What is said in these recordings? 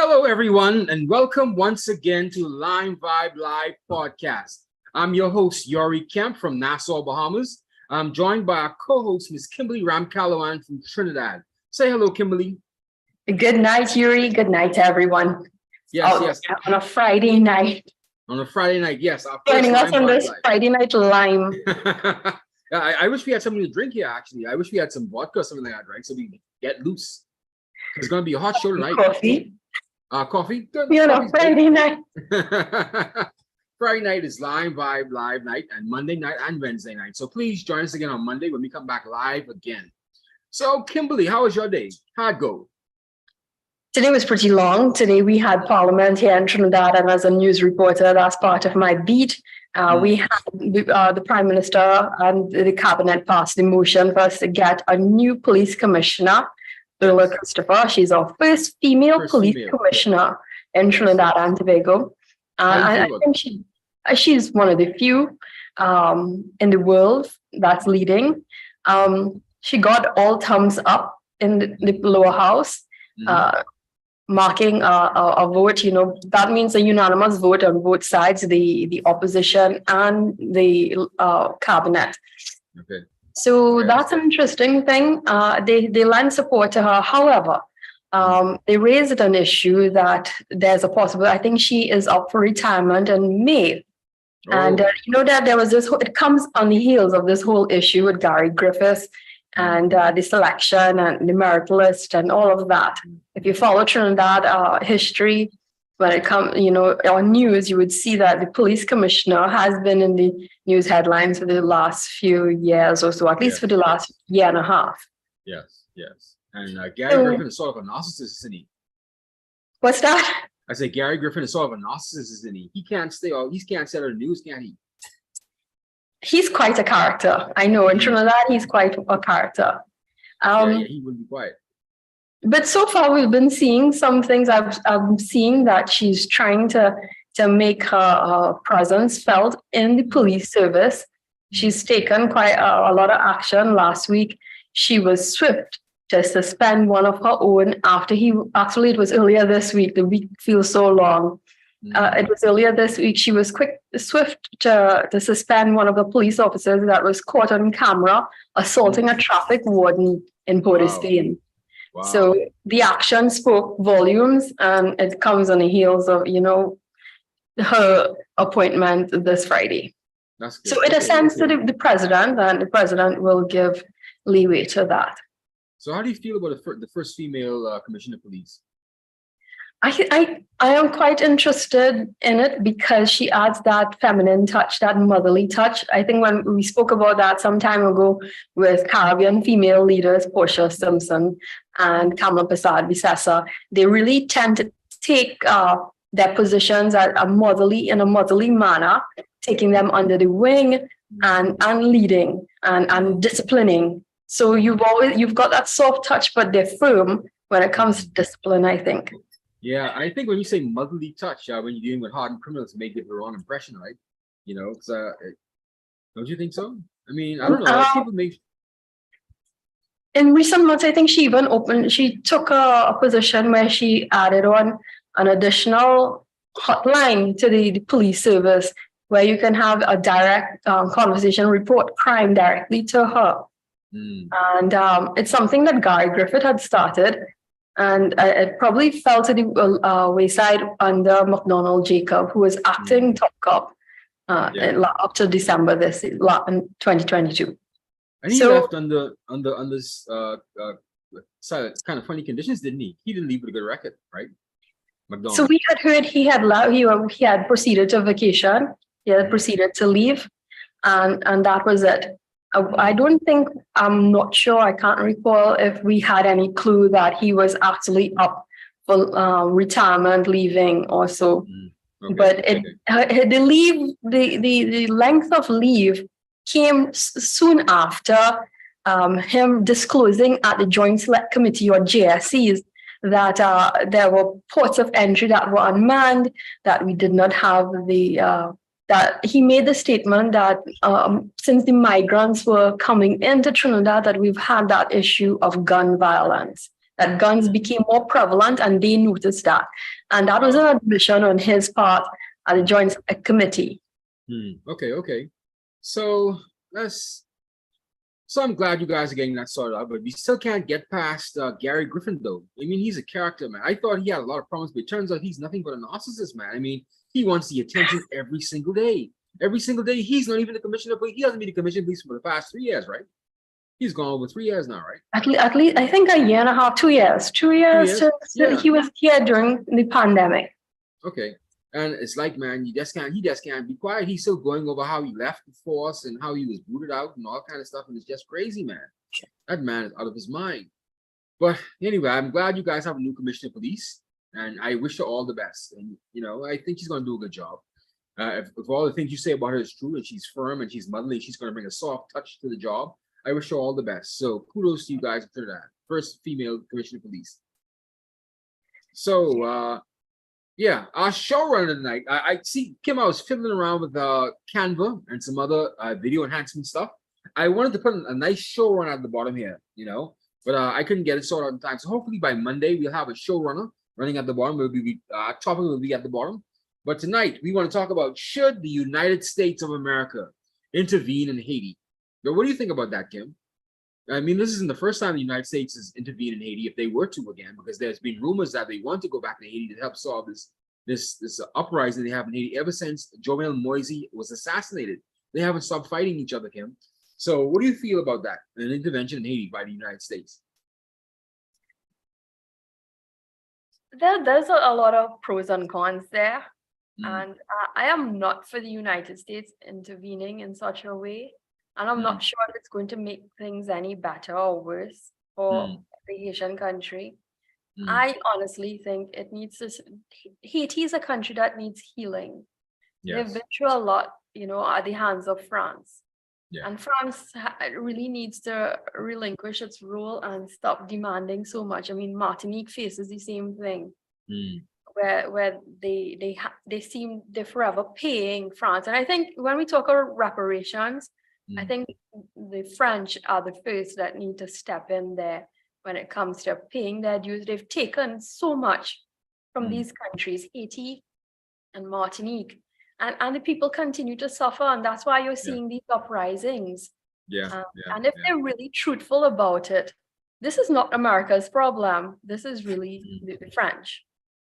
Hello, everyone, and welcome once again to LimeVibe Live Podcast. I'm your host, Yori Kemp from Nassau, Bahamas. I'm joined by our co-host, Ms. Kimberly Ramkalawan from Trinidad. Say hello, Kimberly. Good night, Yuri. Good night to everyone. Yes. On a Friday night. On a Friday night, yes. Joining us on this Friday night lime. I wish we had something to drink here, actually. I wish we had some vodka or something like that, right? So we can get loose. It's going to be a hot show tonight. Coffee. Coffee? Good. Friday night. Friday night is LimeVibe Live night, and Monday night and Wednesday night. So please join us again on Monday when we come back live again. So, Kimberly, how was your day? How'd it go? Today was pretty long. Today we had Parliament here in Trinidad, and as a news reporter, that's part of my beat. We had the Prime Minister and the Cabinet passed the motion for us to get a new police commissioner, Ulla Christopher. She's our first female police commissioner in Trinidad and Tobago. I think she's one of the few in the world that's leading. She got all thumbs up in the lower house. Marking a vote, that means a unanimous vote on both sides, the opposition and the cabinet. Okay. So that's an interesting thing. They lend support to her. However, they raised an issue that there's a possible, I think she is up for retirement in May. And that there was it comes on the heels of this whole issue with Gary Griffiths and the selection and the merit list and all of that. If you follow Trinidad history, when it comes, on news, you would see that the police commissioner has been in the news headlines for the last few years or so, at least for the last year and a half. Yes. And Gary Griffin is sort of a narcissist, isn't he? What's that? I say Gary Griffin is sort of a narcissist, isn't he? He can't stay on the news, can he? He's quite a character. I know in Trinidad, he's quite a character. He wouldn't be quiet. But so far, we've been seeing some things. I'm seeing that she's trying to make her presence felt in the police service. She's taken quite a lot of action. Last week, she was swift to suspend one of her own after it was earlier this week. The week feels so long. It was earlier this week. She was swift to suspend one of the police officers that was caught on camera assaulting a traffic warden in Port of Spain. Wow. So the action spoke volumes, and it comes on the heels of, her appointment this Friday. That's good. So it ascends to the president, and the president will give leeway to that. So how do you feel about the first female commissioner of police? I am quite interested in it because she adds that feminine touch, that motherly touch. I think when we spoke about that some time ago with Caribbean female leaders, Portia Simpson and Kamala Persad-Visessa, they really tend to take their positions in a motherly manner, taking them under the wing and leading and disciplining. So you've got that soft touch, but they're firm when it comes to discipline, I think. Yeah, I think when you say motherly touch, when you're dealing with hardened criminals, it may give the wrong impression, right? Don't you think so? I mean, I don't know. People make. In recent months, I think she took a position where she added on an additional hotline to the police service where you can have a direct conversation, report crime directly to her. And it's something that Gary Griffith had started. And it probably fell to the wayside under McDonald Jacob, who was acting top cop up to December in 2022. And he left under kind of funny conditions, didn't he? He didn't leave with a good record, right? McDonald. So we had heard he had proceeded to vacation. He had proceeded to leave, and that was it. I'm not sure, I can't recall if we had any clue that he was actually up for retirement, leaving also. But the length of leave came soon after him disclosing at the Joint Select Committee, or JSCs, that there were ports of entry that were unmanned, that we did not have that he made the statement that since the migrants were coming into Trinidad, that we've had that issue of gun violence, that guns became more prevalent, and they noticed that. And that was an admission on his part at the Joint Committee. Okay. So I'm glad you guys are getting that sorted out, but we still can't get past Gary Griffin, though. I mean, he's a character, man. I thought he had a lot of problems, but it turns out he's nothing but a narcissist, man. I mean, he wants the attention every single day. Every single day, he's not even the commissioner of police. He hasn't been the commissioner of police for the past 3 years, right? He's gone over 3 years now, right? At least, I think a year and a half, 2 years. 2 years. Yeah. He was here during the pandemic. Okay. And it's like, man, he just can't be quiet. He's still going over how he left the force and how he was booted out and all kind of stuff. And it's just crazy, man. That man is out of his mind. But anyway, I'm glad you guys have a new commissioner of police. And I wish her all the best. And, you know, I think she's going to do a good job. If all the things you say about her is true and she's firm and she's motherly, she's going to bring a soft touch to the job. I wish her all the best. So kudos to you guys for that. First female commissioner of police. So, yeah, our showrunner tonight. I see, Kim, I was fiddling around with Canva and some other video enhancement stuff. I wanted to put a nice showrunner at the bottom here, you know, but I couldn't get it sorted out in time. So hopefully by Monday, we'll have a showrunner running at the bottom. Our topic will be at the bottom. But tonight, we want to talk about, should the United States of America intervene in Haiti? But what do you think about that, Kim? I mean, this isn't the first time the United States has intervened in Haiti, if they were to again, because there's been rumors that they want to go back to Haiti to help solve this uprising they have in Haiti ever since Jovenel Moise was assassinated. They haven't stopped fighting each other, Kim. So what do you feel about that, an intervention in Haiti by the United States? There's a lot of pros and cons there. And I am not for the United States intervening in such a way. And I'm not sure if it's going to make things any better or worse for the Haitian country. I honestly think it needs to. Haiti is a country that needs healing. They've been through a lot, you know, at the hands of France. And France really needs to relinquish its role and stop demanding so much. I mean, Martinique faces the same thing, where they're forever paying France. And I think when we talk about reparations, I think the French are the first that need to step in there when it comes to paying their dues. They've taken so much from these countries, Haiti and Martinique, and the people continue to suffer. And that's why you're seeing these uprisings. And if they're really truthful about it, this is not America's problem. This is really the French.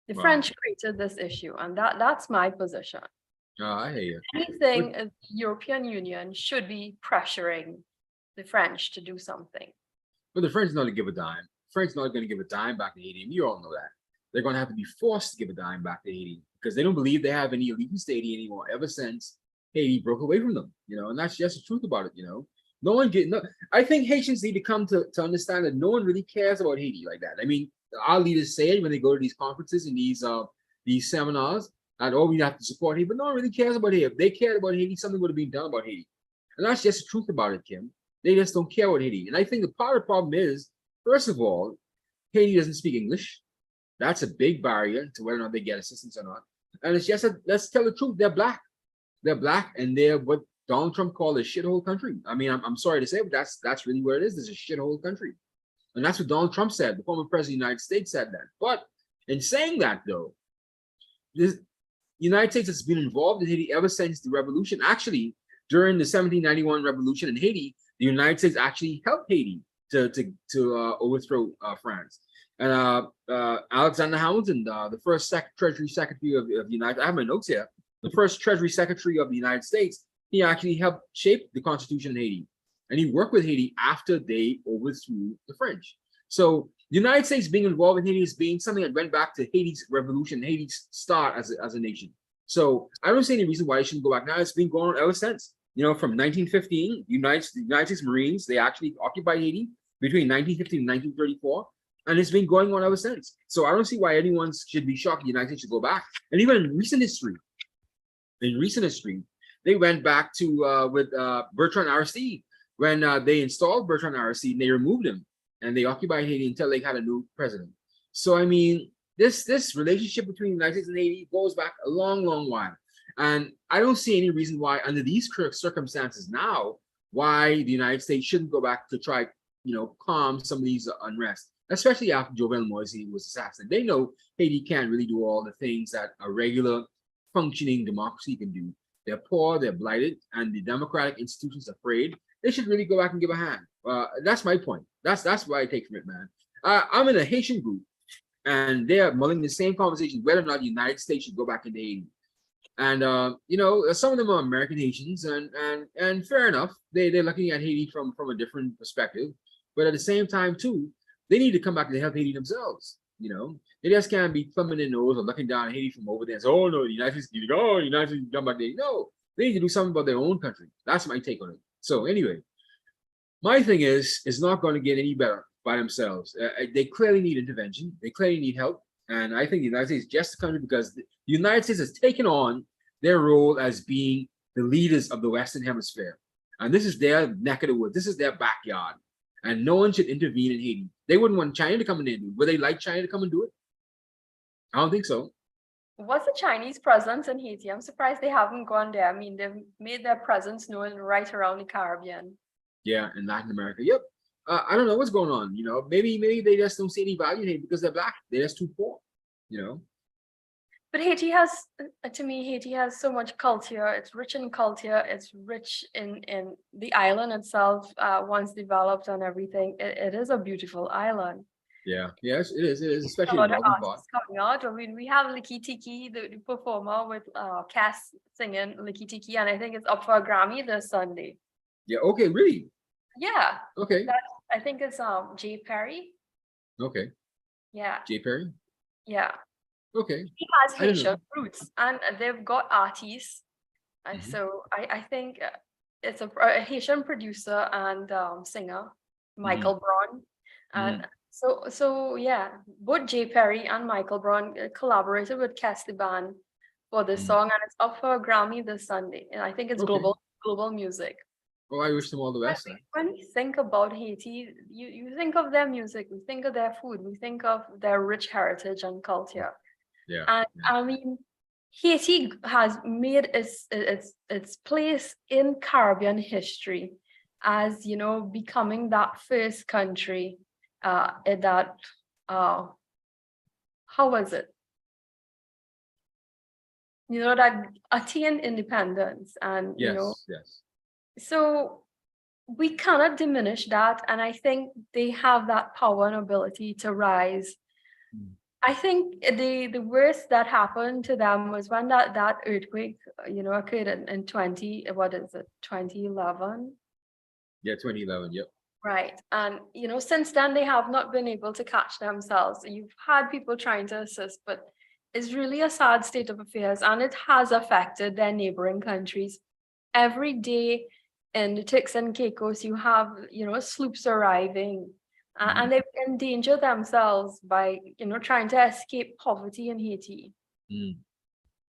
The French created this issue, and that's my position. I hear you. Anything, the European Union should be pressuring the French to do something. But the French are not going to give a dime. French are not going to give a dime back to Haiti, and you all know that. They're going to have to be forced to give a dime back to Haiti because they don't believe they have any allegiance to Haiti anymore ever since Haiti broke away from them, you know, and that's just the truth about it, you know. I think Haitians need to come to understand that no one really cares about Haiti like that. I mean, our leaders say it when they go to these conferences and these seminars, and we have to support Haiti, but no one really cares about Haiti. If they cared about Haiti, something would have been done about Haiti. And that's just the truth about it, Kim. They just don't care about Haiti. And I think the part of the problem is, first of all, Haiti doesn't speak English. That's a big barrier to whether or not they get assistance or not. And it's just, let's tell the truth, they're black. They're black, and they're what Donald Trump called a shithole country. I mean, I'm sorry to say, but that's really where it is. It's a shithole country. And that's what Donald Trump said. The former president of the United States said that. But in saying that, though, the United States has been involved in Haiti ever since the revolution. Actually, during the 1791 revolution in Haiti, the United States actually helped Haiti to overthrow France. And Alexander Hamilton, the first Treasury Secretary of the United, I have my notes here, the first Treasury Secretary of the United States, he actually helped shape the Constitution in Haiti. And he worked with Haiti after they overthrew the French. So the United States being involved in Haiti is being something that went back to Haiti's revolution, Haiti's start as a nation. So I don't see any reason why it shouldn't go back now. It's been going on ever since. You know, from 1915, the United States Marines, they actually occupied Haiti between 1915 and 1934. And it's been going on ever since. So I don't see why anyone should be shocked the United States should go back. And even in recent history, they went back to with Bertrand Aristide. When they installed Bertrand Aristide, they removed him and they occupied Haiti until they had a new president. So, I mean, this relationship between the United States and Haiti goes back a long, long while. And I don't see any reason why, under these circumstances now, why the United States shouldn't go back to try, you know, calm some of these unrest. especially after Jovenel Moise was assassinated. They know Haiti can't really do all the things that a regular functioning democracy can do. They're poor, they're blighted, and the democratic institutions are afraid. They should really go back and give a hand. That's my point. That's what I take from it, man. I'm in a Haitian group, and they are mulling the same conversation whether or not the United States should go back into Haiti. And some of them are American Haitians, and fair enough, they're looking at Haiti from a different perspective. But at the same time, too, they need to come back and help Haiti themselves. They just can't be thumbing their nose or looking down at Haiti from over there and say, "Oh no, the United States need to go. The United States come back there." No, they need to do something about their own country. That's my take on it. So anyway, my thing is, it's not going to get any better by themselves. They clearly need intervention. They clearly need help. And I think the United States is just the country because the United States has taken on their role as being the leaders of the Western Hemisphere. And this is their neck of the woods. This is their backyard. And no one should intervene in Haiti. They wouldn't want China to come in there and do it. Would they like China to come and do it? I don't think so. What's the Chinese presence in Haiti? I'm surprised they haven't gone there. I mean, they've made their presence known right around the Caribbean. Yeah, in Latin America. Yep. I don't know what's going on. Maybe they just don't see any value in Haiti because they're black. They're just too poor. But Haiti has, to me, Haiti has so much culture. It's rich in culture. It's rich in the island itself. Once developed and everything, it is a beautiful island. Yeah, yes, it is. It is, especially A lot the of northern part. artists coming out. I mean, we have Licky Tiki, the performer with Cass singing Licky Tiki, and I think it's up for a Grammy this Sunday. Yeah. Okay. Really? Yeah. Okay. I think it's Jay Perry. Okay. Yeah. Jay Perry. Yeah. Okay. He has Haitian roots, and they've got artists, and so I think it's a Haitian producer and singer, Michael Braun, and so yeah, both Jay Perry and Michael Braun collaborated with Kes Band for this song, and it's up for a Grammy this Sunday, and I think it's global music. Oh, I wish them all the best. When we think about Haiti, you think of their music, we think of their food, we think of their rich heritage and culture. Yeah. And I mean, Haiti has made its place in Caribbean history as, becoming that first country that how was it? That attained independence, and Yes. so we cannot diminish that, and I think they have that power and ability to rise. I think the worst that happened to them was when that earthquake, occurred in 2011? Yeah, 2011. Yep. Right. And, since then they have not been able to catch themselves. You've had people trying to assist, but it's really a sad state of affairs, and it has affected their neighboring countries. Every day in the Turks and Caicos, you have, sloops arriving. And they endanger themselves by, trying to escape poverty in Haiti.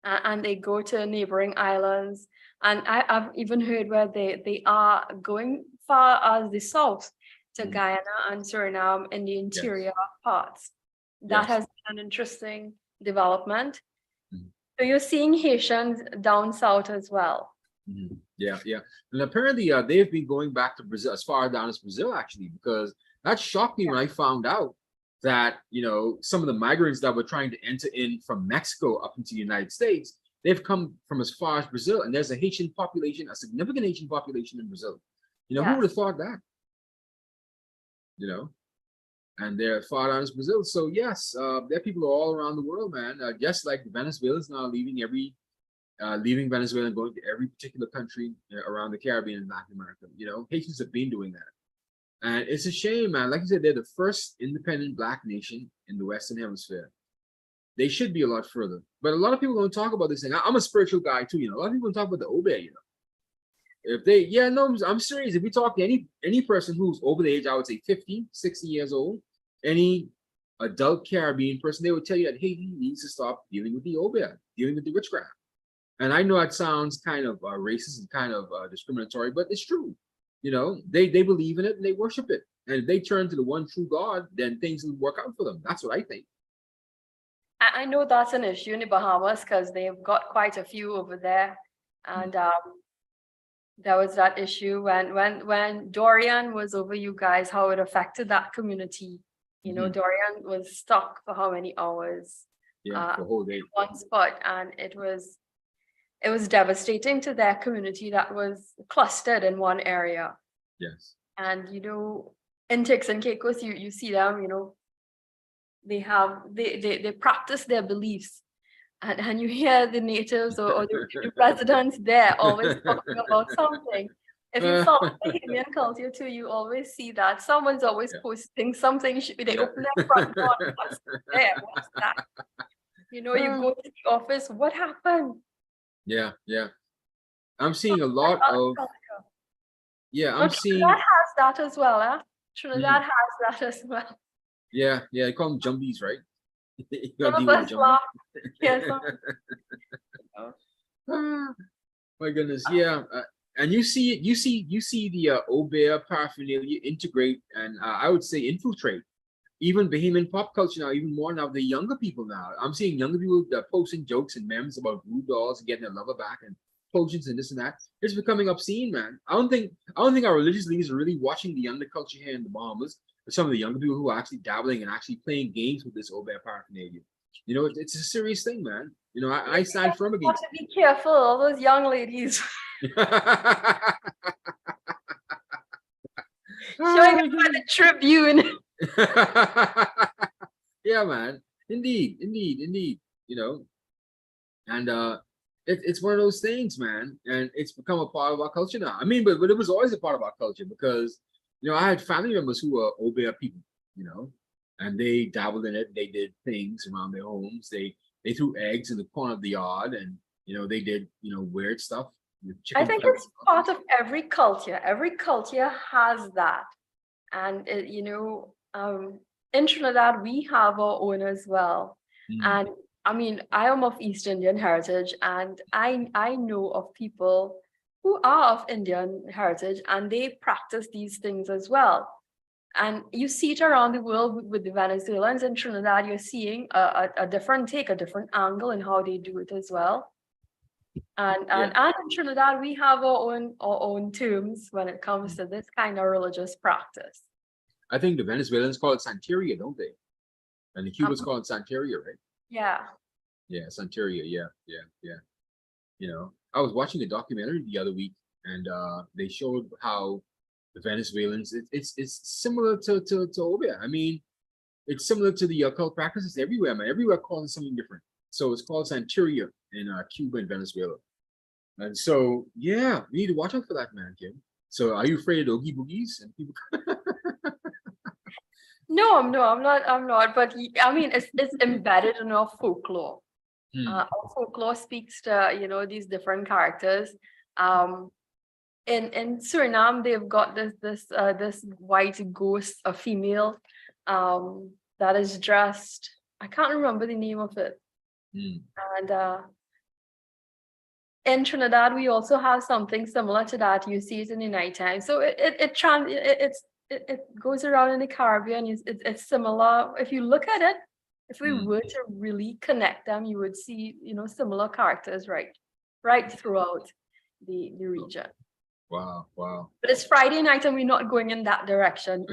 And they go to neighboring islands. And I've even heard where they are going far as the south to Guyana and Suriname in the interior parts. That has been an interesting development. So you're seeing Haitians down south as well. Yeah. And apparently they've been going back to Brazil, as far down as Brazil, actually, because that shocked me when I found out that, some of the migrants that were trying to enter in from Mexico up into the United States, they've come from as far as Brazil. And there's a Haitian population, a significant Haitian population in Brazil. Who would have thought that? And they're far down as Brazil. So yes, there are people all around the world, man. Just like Venezuela is now leaving Venezuela and going to every particular country around the Caribbean and Latin America. Haitians have been doing that. And it's a shame, man. Like you said, they're the first independent Black nation in the Western Hemisphere. They should be a lot further. But a lot of people don't talk about this thing. I'm a spiritual guy too, A lot of people don't talk about the Obe, If they, I'm serious. If we talk to any person who's over the age, I would say 50, 60 years old, any adult Caribbean person, they would tell you that Haiti needs to stop dealing with the Obe, dealing with the witchcraft. And I know that sounds kind of racist and kind of discriminatory, but it's true. They believe in it and they worship it. And if they turn to the one true God, then things will work out for them. That's what I think. I know that's an issue in the Bahamas because they've got quite a few over there. And there was that issue when Dorian was over you guys, how it affected that community. You know, Dorian was stuck for how many hours? Yeah, for a whole day. In one spot, and it was devastating to their community that was clustered in one area. Yes. And you know, in Turks and Caicos, you see them, you know, they practice their beliefs. And you hear the natives or the residents there always talking about something. If you follow the Bahamian culture too, you always see that someone's always posting something. They open their front door. What's there? What's that? You know, you go to the office. What happened? Yeah. I'm seeing a lot of. Yeah, I'm seeing. Trinidad has that as well, huh? Trinidad has that as well. Yeah, they call them jumbies, right? You gotta Some deal of with us laugh. Yes. My goodness, yeah. And you see the Obeah paraphernalia integrate and I would say infiltrate even Bahamian pop culture now, even more now. The younger people now, I'm seeing younger people posting jokes and memes about voodoo dolls and getting their lover back and potions and this and that. It's becoming obscene, man. I don't think our religious leaders are really watching the underculture here in the Bahamas. Some of the younger people who are actually dabbling and actually playing games with this Obeah paraphernalia. You know, it's a serious thing, man. You know, I stand firm against it. Be careful, all those young ladies. Showing up at the Tribune. Yeah, man. Indeed. You know, and it's one of those things, man. And it's become a part of our culture now. I mean, but it was always a part of our culture because, you know, I had family members who were Obeah people, you know, and they dabbled in it. They did things around their homes. They threw eggs in the corner of the yard, and you know, they did, you know, weird stuff. I think it's part of every culture. Every culture has that. And, you know, in Trinidad, we have our own as well. And I mean, I am of East Indian heritage, and I know of people who are of Indian heritage, and they practice these things as well. And you see it around the world with the Venezuelans. In Trinidad, you're seeing a different take, a different angle in how they do it as well. And in Trinidad, we have our own terms when it comes to this kind of religious practice. I think the Venezuelans call it Santeria, don't they? And the Cubans call it Santeria, right? Yeah. Yeah, Santeria. Yeah. You know, I was watching a documentary the other week, and they showed how the Venezuelans, it's similar to Obeah. I mean, it's similar to the occult practices everywhere, man. Everywhere calling it something different. So it's called Santeria in Cuba and Venezuela. And so, yeah, we need to watch out for that, man, Kim. So are you afraid of Oogie Boogies and people? No, I'm not. But I mean, it's embedded in our folklore. Our folklore speaks to, you know, these different characters. In Suriname, they've got this white ghost, a female, that is dressed. I can't remember the name of it. And in Trinidad, we also have something similar to that. You see it in the nighttime. So it goes around in the Caribbean. It's similar. If you look at it, if we were to really connect them, you would see, you know, similar characters right throughout the region. Wow. But it's Friday night and we're not going in that direction.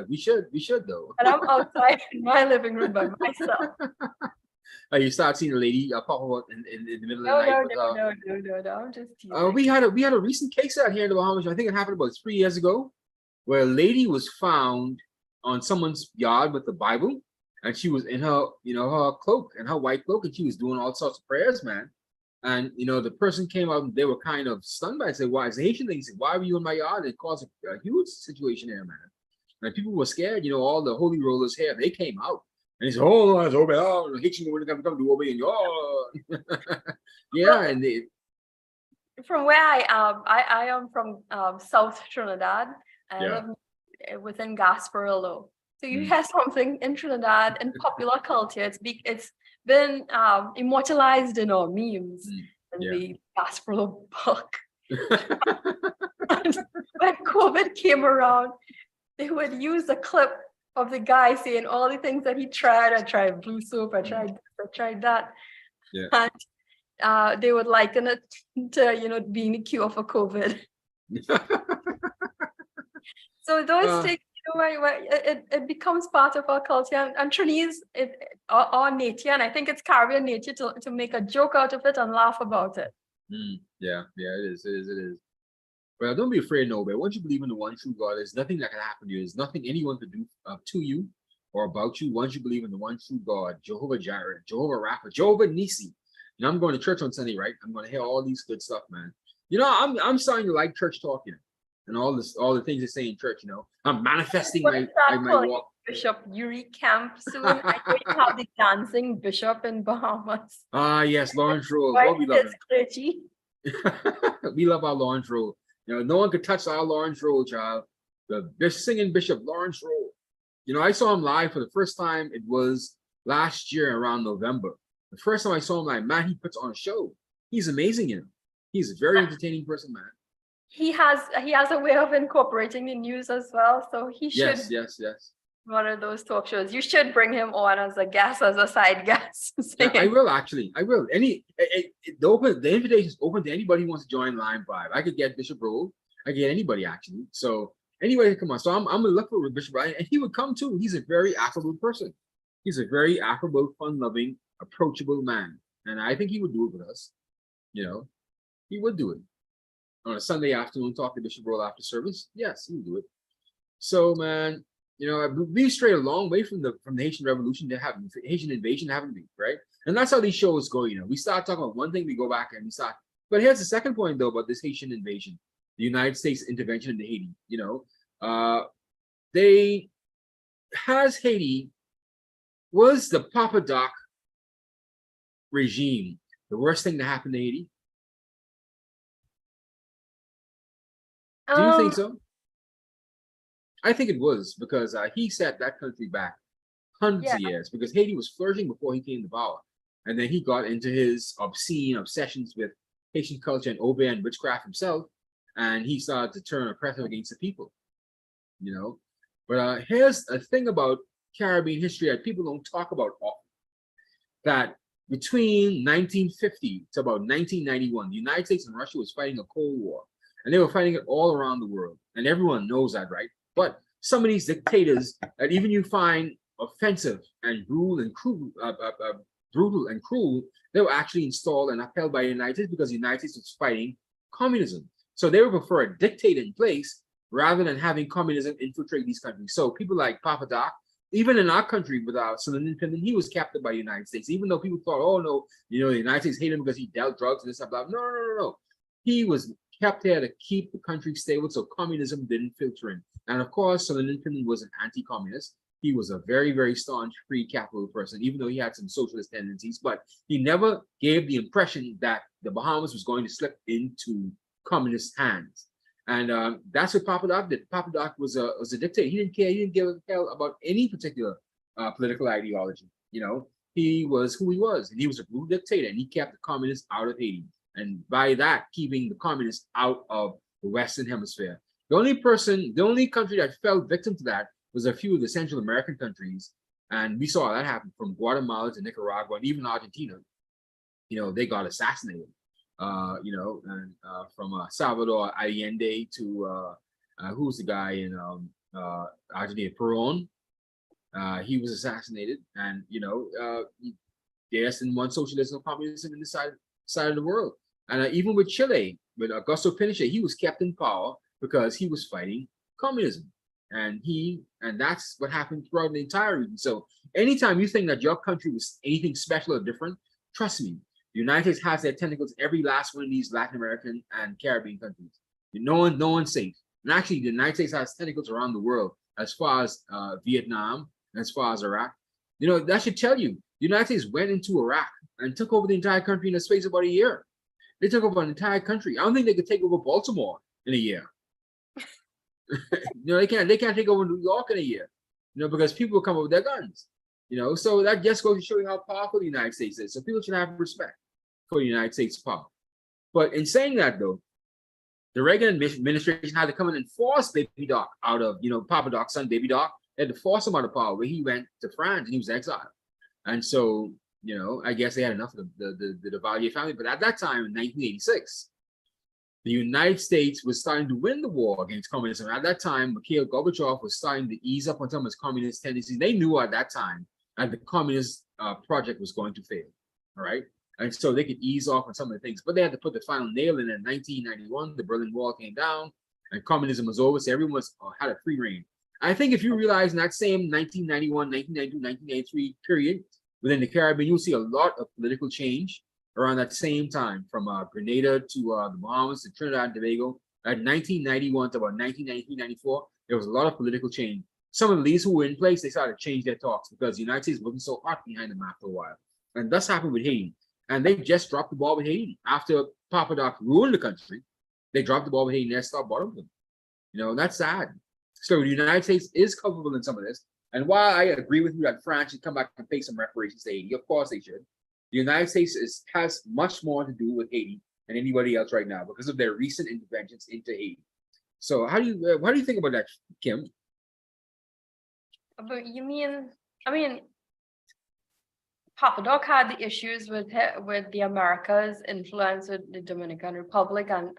we should though. And I'm outside in my living room by myself. You start seeing a lady pop up in the middle of the night. No. I'm just teasing. We had a recent case out here in the Bahamas. I think it happened about 3 years ago, where a lady was found on someone's yard with the Bible, and she was in her, you know, her cloak and her white cloak, and she was doing all sorts of prayers, man. And you know, the person came out and they were kind of stunned by it. Said, "Why?" It's a Haitian lady. Said, "Why were you in my yard?" It caused a huge situation there, man. And people were scared. You know, all the holy rollers here, they came out. And he said, "Oh, it's over. Oh, Haitian women come to obey in your." Yeah, and they. From where I am from South Trinidad. I live within Gasparillo. So you hear something in Trinidad in popular culture. It's been immortalized in our memes in the Gasparillo book. When COVID came around, they would use a clip of the guy saying all the things that he tried. I tried blue soap, I tried this, I tried that. Yeah. And they would liken it to, you know, being the cure for COVID. So those things, It becomes part of our culture, and Trinidad, our nature, and I think it's Caribbean nature to make a joke out of it and laugh about it. Yeah, it is. Well, don't be afraid, no, but once you believe in the one true God, there's nothing that can happen to you. There's nothing anyone could do to you or about you once you believe in the one true God, Jehovah Jireh, Jehovah Rapha, Jehovah Nisi. And I'm going to church on Sunday, right? I'm going to hear all these good stuff, man. I'm starting to like church talk, and all the things they say in church, I'm manifesting my walk. Bishop Yuri Camp soon. I know you have the dancing bishop in Bahamas. Ah, yes, Lawrence Rose. Oh, we love him. We love our Lawrence Rose. No one could touch our Lawrence Rose, child. The singing bishop, Lawrence Rose. I saw him live for the first time. It was last year around November. The first time I saw him live, man, he puts on a show. He's amazing, He's a very entertaining person, man. He has a way of incorporating the news as well. So he should. Yes. One of those talk shows. You should bring him on as a guest, as a side guest. Yeah, I will actually. I will. The invitation is open to anybody who wants to join LimeVibe. I could get Bishop Rowe. I could get anybody actually. So anybody come on. So I'm gonna look for Bishop Ryan, and he would come too. He's a very affable person. He's a very affable, fun-loving, approachable man, and I think he would do it with us. He would do it on a Sunday afternoon. Talk to Bishop Rowe after service. Yes, he would do it. So man. We strayed a long way from the Haitian Revolution to have Haitian invasion, haven't we? Right, and that's how these shows go. We start talking about one thing, we go back and we start. But here's the second point, though, about this Haitian invasion, the United States intervention into Haiti. Was the Papa Doc regime the worst thing to happen to Haiti? Do you think so? I think it was, because he set that country back hundreds of years, because Haiti was flourishing before he came to power. And then he got into his obscene obsessions with Haitian culture and Obeah and witchcraft himself, and he started to turn oppressive against the people. But here's a thing about Caribbean history that people don't talk about often, that between 1950 to about 1991, the United States and Russia was fighting a Cold War, and they were fighting it all around the world, and everyone knows that, right? But some of these dictators that even you find offensive and brutal and cruel, they were actually installed and upheld by the United States because the United States was fighting communism. So they would prefer a dictator in place rather than having communism infiltrate these countries. So people like Papa Doc, even in our country with our Solomon Pinson, he was captured by the United States, even though people thought, oh no, the United States hated him because he dealt drugs and this, blah, blah. No. He was kept there to keep the country stable so communism didn't filter in. And of course, Solomon Pinson was an anti-communist. He was a very, very staunch free capital person, even though he had some socialist tendencies, but he never gave the impression that the Bahamas was going to slip into communist hands. And that's what Papa Doc did. Papa Doc was a dictator. He didn't care. He didn't give a hell about any particular political ideology. He was who he was, and he was a brutal dictator, and he kept the communists out of Haiti. And by that, keeping the communists out of the Western Hemisphere. The only country that fell victim to that was a few of the Central American countries. And we saw that happen from Guatemala to Nicaragua and even Argentina. They got assassinated. From Salvador Allende to who's the guy in Argentina, Peron. He was assassinated, and there's in one socialism and communism in this side of the world. And even with Chile, with Augusto Pinochet, he was kept in power because he was fighting communism, and that's what happened throughout the entire region. So anytime you think that your country was anything special or different, trust me, the United States has their tentacles in every last one of these Latin American and Caribbean countries. No one's safe. And actually, the United States has tentacles around the world, as far as Vietnam, as far as Iraq. That should tell you, the United States went into Iraq and took over the entire country in the space of about a year. They took over an entire country. I don't think they could take over Baltimore in a year. They can't take over New York in a year, because people will come up with their guns. So that just goes to show you how powerful the United States is. So people should have respect for the United States power. But in saying that, though, the Reagan administration had to come in and force Baby Doc out of, Papa Doc's son, Baby Doc. They had to force him out of power, where he went to France and he was exiled. And so, I guess they had enough of the Duvalier family. But at that time, in 1986, the United States was starting to win the war against communism. At that time, Mikhail Gorbachev was starting to ease up on some of his communist tendencies. They knew at that time that the communist project was going to fail, all right? And so they could ease off on some of the things, but they had to put the final nail in 1991. The Berlin Wall came down and communism was over, so everyone had a free reign. I think if you realize in that same 1991, 1992, 1993 period within the Caribbean, you'll see a lot of political change around that same time, from Grenada to the Bahamas to Trinidad and Tobago. At 1991 to about 1993, 94, there was a lot of political change. Some of the leaders who were in place, they started to change their talks because the United States wasn't so hot behind them after a while. And that's happened with Haiti. And they just dropped the ball with Haiti. After Papa Doc ruined the country, they dropped the ball with Haiti and they stopped bothering them. You know, that's sad. So the United States is culpable in some of this. And while I agree with you that France should come back and pay some reparations to Haiti, of course they should. The United States has much more to do with Haiti than anybody else right now because of their recent interventions into Haiti. So what do you think about that, Kim? But you mean, I mean, Papa Doc had the issues with the Americas' influence with the Dominican Republic, and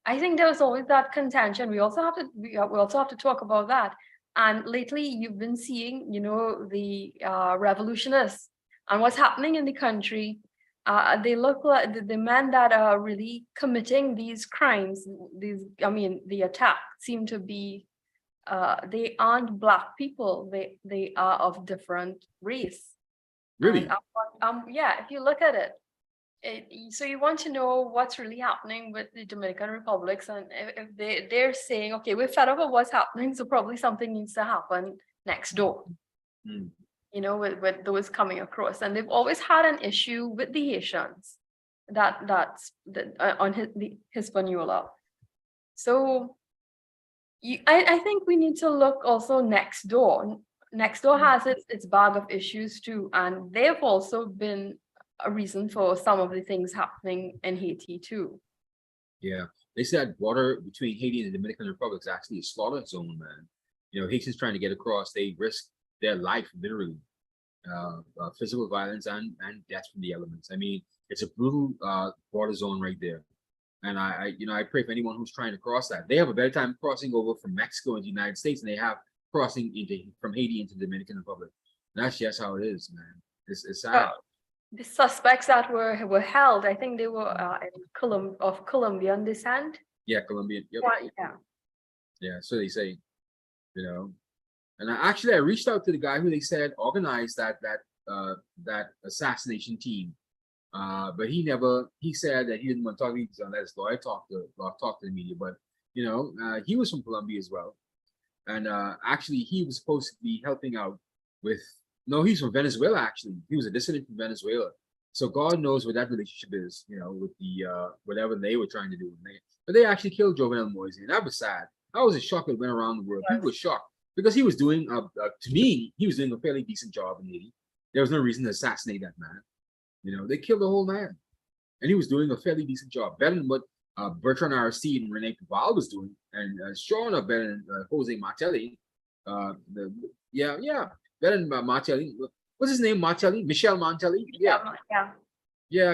I think there was always that contention. We also have to talk about that. And lately, you've been seeing, you know, the revolutionists and what's happening in the country. They look like the men that are really committing these crimes. The attack seem to be. They aren't Black people. They are of different race. Really? And, yeah, if you look at it, so you want to know what's really happening with the Dominican Republics, and if they're saying, okay, we're fed up with what's happening, so probably something needs to happen next door. You know, with those coming across, and they've always had an issue with the Haitians that's on Hispaniola. So I think we need to look also next door. Next door has its bag of issues too, and they've also been a reason for some of the things happening in Haiti too. Yeah, they said border between Haiti and the Dominican Republic is actually a slaughter zone, man. You know, Haitians trying to get across, they risk their life literally, physical violence and death from the elements. I mean, it's a brutal border zone right there. And I pray for anyone who's trying to cross that. They have a better time crossing over from Mexico into the United States than they have crossing from Haiti into the Dominican Republic. And that's just how it is, man. It's sad. The suspects that were held, I think they were of Colombian descent. Yeah, Colombian. Yep. Yeah. Yeah, so they say, you know. And I reached out to the guy who they said organized that assassination team. But he said that he didn't want to talk to me unless his lawyer talk to the media. But you know, he was from Colombia as well. And actually he was supposed to be helping out with, no, he's from Venezuela actually. He was a dissident from Venezuela. So God knows what that relationship is, you know, with the whatever they were trying to do. But they actually killed Jovenel Moise, and that was sad. That was a shock that went around the world. People were shocked because he was doing, to me, he was doing a fairly decent job in Haiti. There was no reason to assassinate that man. You know, they killed the whole man, and he was doing a fairly decent job, better than what Bertrand Aristide and Rene Duval was doing, and sure enough, better than Jose Martelli. Better than Martelli. What's his name? Martelli? Michel Martelli? Yeah.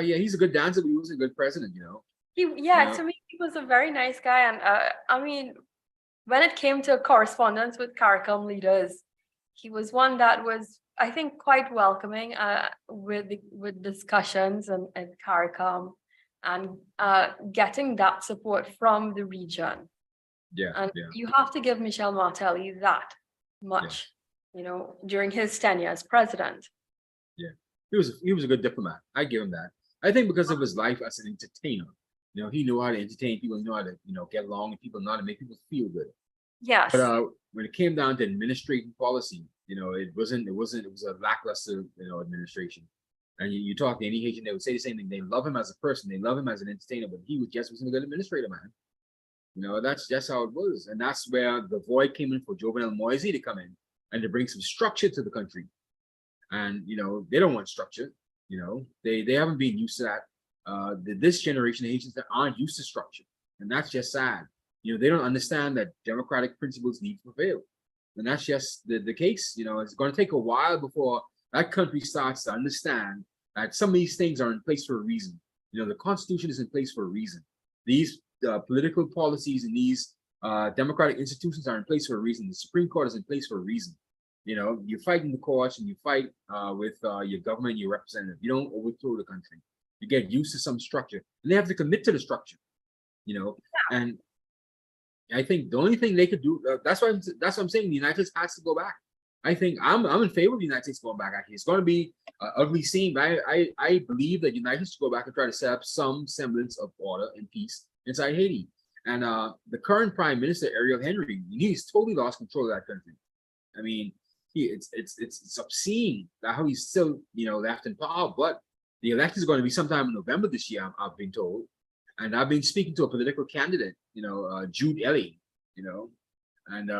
He's a good dancer, but he was a good president, you know. To me, he was a very nice guy, and I mean, when it came to correspondence with CARICOM leaders, he was one that was, I think, quite welcoming with discussions and CARICOM, and getting that support from the region. You have to give Michel Martelly that much, you know, during his tenure as president. Yeah, he was a good diplomat. I give him that. I think because of his life as an entertainer, you know, he knew how to entertain people, knew how to, you know, get along with people, know how to make people feel good. Yes. But when it came down to administrating policy, you know, it was a lackluster, you know, administration. And you talk to any Haitian, they would say the same thing. They love him as a person, they love him as an entertainer, but he wasn't a good administrator, man. You know, that's just how it was. And that's where the void came in for Jovenel Moise to come in and to bring some structure to the country. And, you know, they don't want structure. You know, they haven't been used to that. This generation of Haitians that aren't used to structure. And that's just sad. You know, they don't understand that democratic principles need to prevail. And that's just the case. You know, it's going to take a while before that country starts to understand that some of these things are in place for a reason. You know, the Constitution is in place for a reason. These political policies in these democratic institutions are in place for a reason. The Supreme Court is in place for a reason. You fight in the courts and you fight with your government, your representative. You don't overthrow the country. You get used to some structure, and they have to commit to the structure. And I think the only thing they could do. That's what I'm saying. The United States has to go back. I think I'm in favor of the United States going back. Actually, it's going to be ugly scene, but I believe that the United States should go back and try to set up some semblance of order and peace inside Haiti. And the current Prime Minister Ariel Henry, he's totally lost control of that country. I mean, it's obscene how he's still left in power. But the election is going to be sometime in November this year. I've been told, and I've been speaking to a political candidate, Jude Ellie, and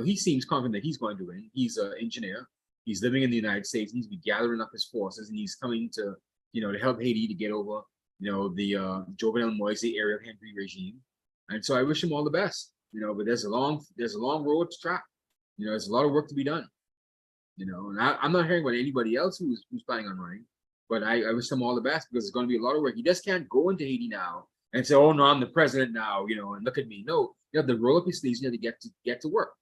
he seems confident that he's going to win. He's an engineer. He's living in the United States. He's been gathering up his forces, and he's coming to to help Haiti to get over the Jovenel Moise Ariel Henry regime. And so I wish him all the best. But there's a long road to track. There's a lot of work to be done. And I'm not hearing about anybody else who's planning on running. But I wish them all the best, because it's going to be a lot of work. You just can't go into Haiti now and say, "Oh no, I'm the president now," and look at me. No, you have to roll up your sleeves. You have to get to work.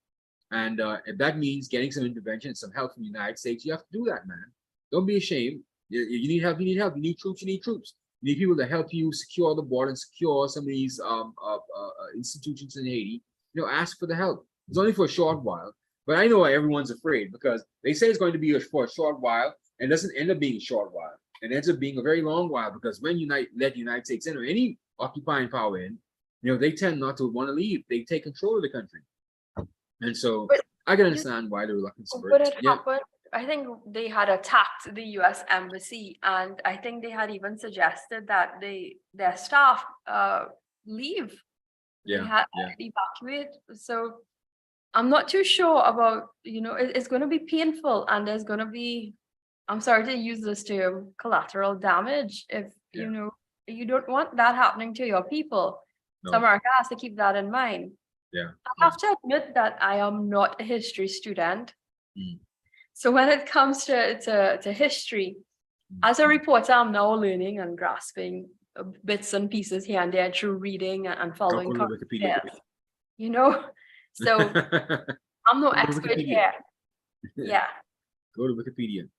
And if that means getting some intervention, some help from the United States, you have to do that, man. Don't be ashamed. You need help. You need help. You need troops. You need troops. You need people to help you secure the border and secure some of these institutions in Haiti. Ask for the help. It's only for a short while, but I know why everyone's afraid, because they say it's going to be for a short while, and it doesn't end up being a short while. It ends up being a very long while, because when you let the United States in, or any occupying power in, they tend not to want to leave. They take control of the country. And so I can understand why the reluctance. But it happened. I think they had attacked the U.S. embassy, and I think they had even suggested that their staff leave. They had evacuate. So I'm not too sure about, it's going to be painful, and there's going to be, I'm sorry to use this term, collateral damage. If you don't want that happening to your people. No. So America has to keep that in mind. I have to admit that I am not a history student. So when it comes to history, as a reporter, I'm now learning and grasping bits and pieces here and there through reading and following Wikipedia. So I'm no expert here. Yeah. Go to Wikipedia.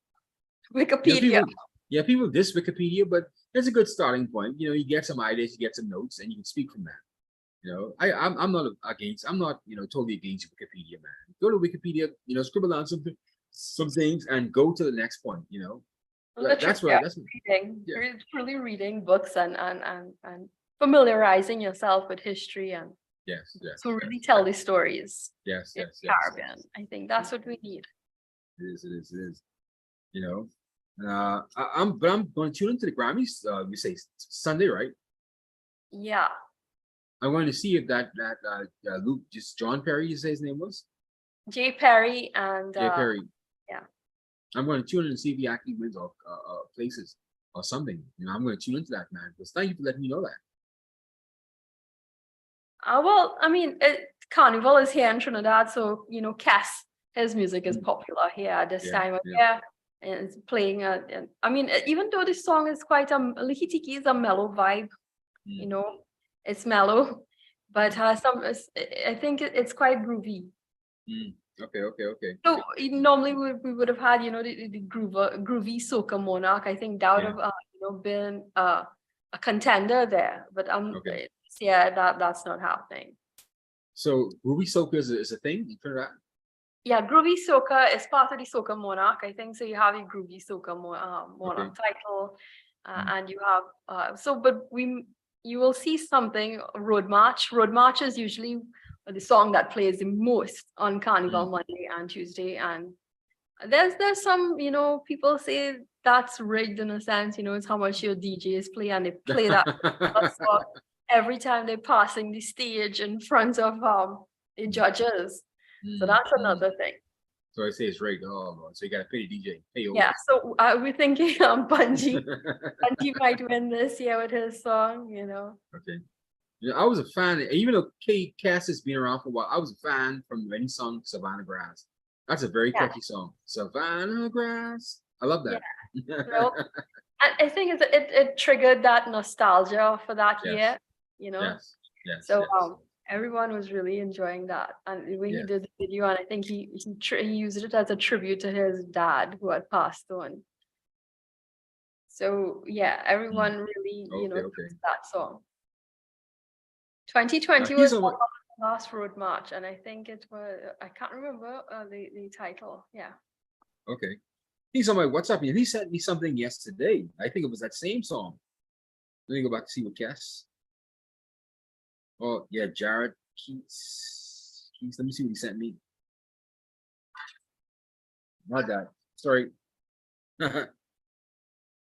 Wikipedia. People diss Wikipedia, but it's a good starting point. You get some ideas, you get some notes, and you can speak from that. I'm not against. I'm not totally against Wikipedia, man. Go to Wikipedia, scribble down some things, and go to the next point. That's reading. You're truly reading books and familiarizing yourself with history and to really tell these stories. Yes. Caribbean. I think that's what we need. It is. I'm going to tune into the Grammys. We say Sunday, right? Yeah. I'm going to see if that Luke, just John Perry, you say his name was? Jay Perry and Jay Perry. Yeah. I'm going to tune in and see if he actually wins or places or something. I'm going to tune into that, man. Because thank you for letting me know that. Well, I mean, Carnival is here in Trinidad, so Cass, his music is popular here at this time of year, and it's playing. I mean, even though this song is quite Liki Tiki is a mellow vibe, it's mellow, but has some. I think it's quite groovy. Okay. So normally we would have had the groovy soca monarch. I think that would have been a contender there, but that's not happening. So groovy soca is a thing in Trinidad? Yeah, groovy soca is part of the soca monarch. I think so. You have a groovy soca monarch title, and you have you will see something road march. Road march is usually the song that plays the most on Carnival Monday and Tuesday, and there's some people say that's rigged in a sense. It's how much your DJs play, and they play that song every time they're passing the stage in front of the judges. So that's another thing. So I say it's rigged. Oh, so you got to pay the DJ. Pay over. Yeah. So we're thinking Bungie might win this year with his song. Okay. I was a fan, even though Cass has been around for a while. I was a fan from when he sung Savannah Grass. That's a very catchy song. Savannah Grass. I love that. I think it triggered that nostalgia for that year. Yes, yes, So yes, everyone was really enjoying that. And the way he yes. did the video, and I think he used it as a tribute to his dad who had passed on. So yeah, Mm. everyone really, Okay, okay. praised that song. 2020 He's was on my the last road march, and I think it was, I can't remember the title. Yeah. okay. He's on my WhatsApp. And he sent me something yesterday. I think it was that same song. Let me go back to see what Cass. Oh yeah, Jared Keats. Keats. Let me see what he sent me. Not that. Sorry.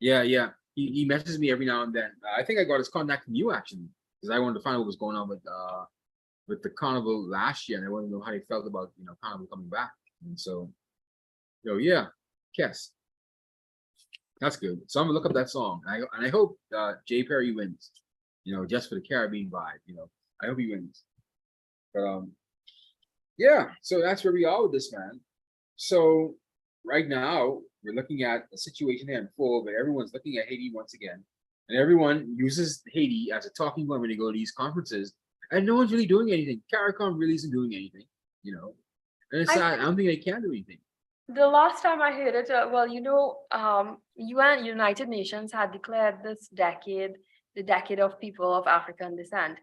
Yeah, yeah. He messages me every now and then. I think I got his contact from you actually, because I wanted to find out what was going on with the carnival last year, and I wanted to know how he felt about carnival coming back. And so, yeah, Kess, that's good. So I'm gonna look up that song, and I hope Jay Perry wins. Just for the Caribbean vibe. I hope he wins. But yeah. So that's where we are with this, man. So right now we're looking at a situation here in full, but everyone's looking at Haiti once again, and everyone uses Haiti as a talking point when they go to these conferences, and no one's really doing anything. CARICOM really isn't doing anything, and it's sad. I don't think they can do anything. The last time I heard it, UN, United Nations had declared this decade the decade of people of African descent,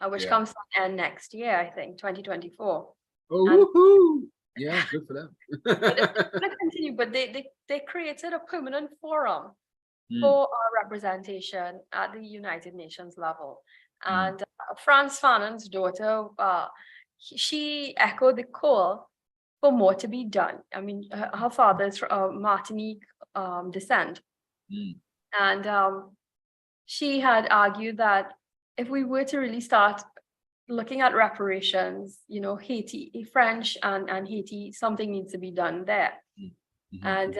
which Yeah. comes to an end next year, I think, 2024. Oh, And woohoo! Yeah, good for them. but it's going to continue, but they created a permanent forum Mm, for representation at the United Nations level. mm, And Frantz Fanon's daughter, she echoed the call for more to be done. I mean, her father is from Martinique descent. mm. And she had argued that if we were to really start looking at reparations, Haiti, French and Haiti, something needs to be done there. Mhm. And,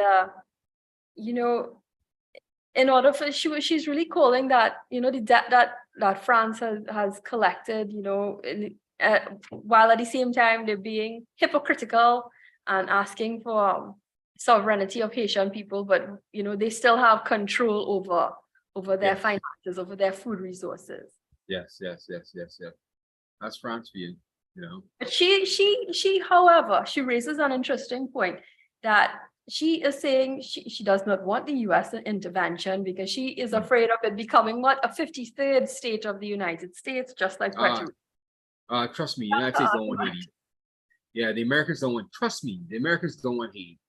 in order for, she's really calling that, the debt that France has collected, while at the same time they're being hypocritical and asking for sovereignty of Haitian people, but they still have control over their Yes. finances, over their food resources. Yes. That's France for you. But she, however, she raises an interesting point that she is saying she does not want the US intervention because she is afraid of it becoming a 53rd state of the United States, just like Puerto Rico. Trust me, United States don't want Haiti. Yeah, the Americans don't want. Trust me, the Americans don't want Haiti.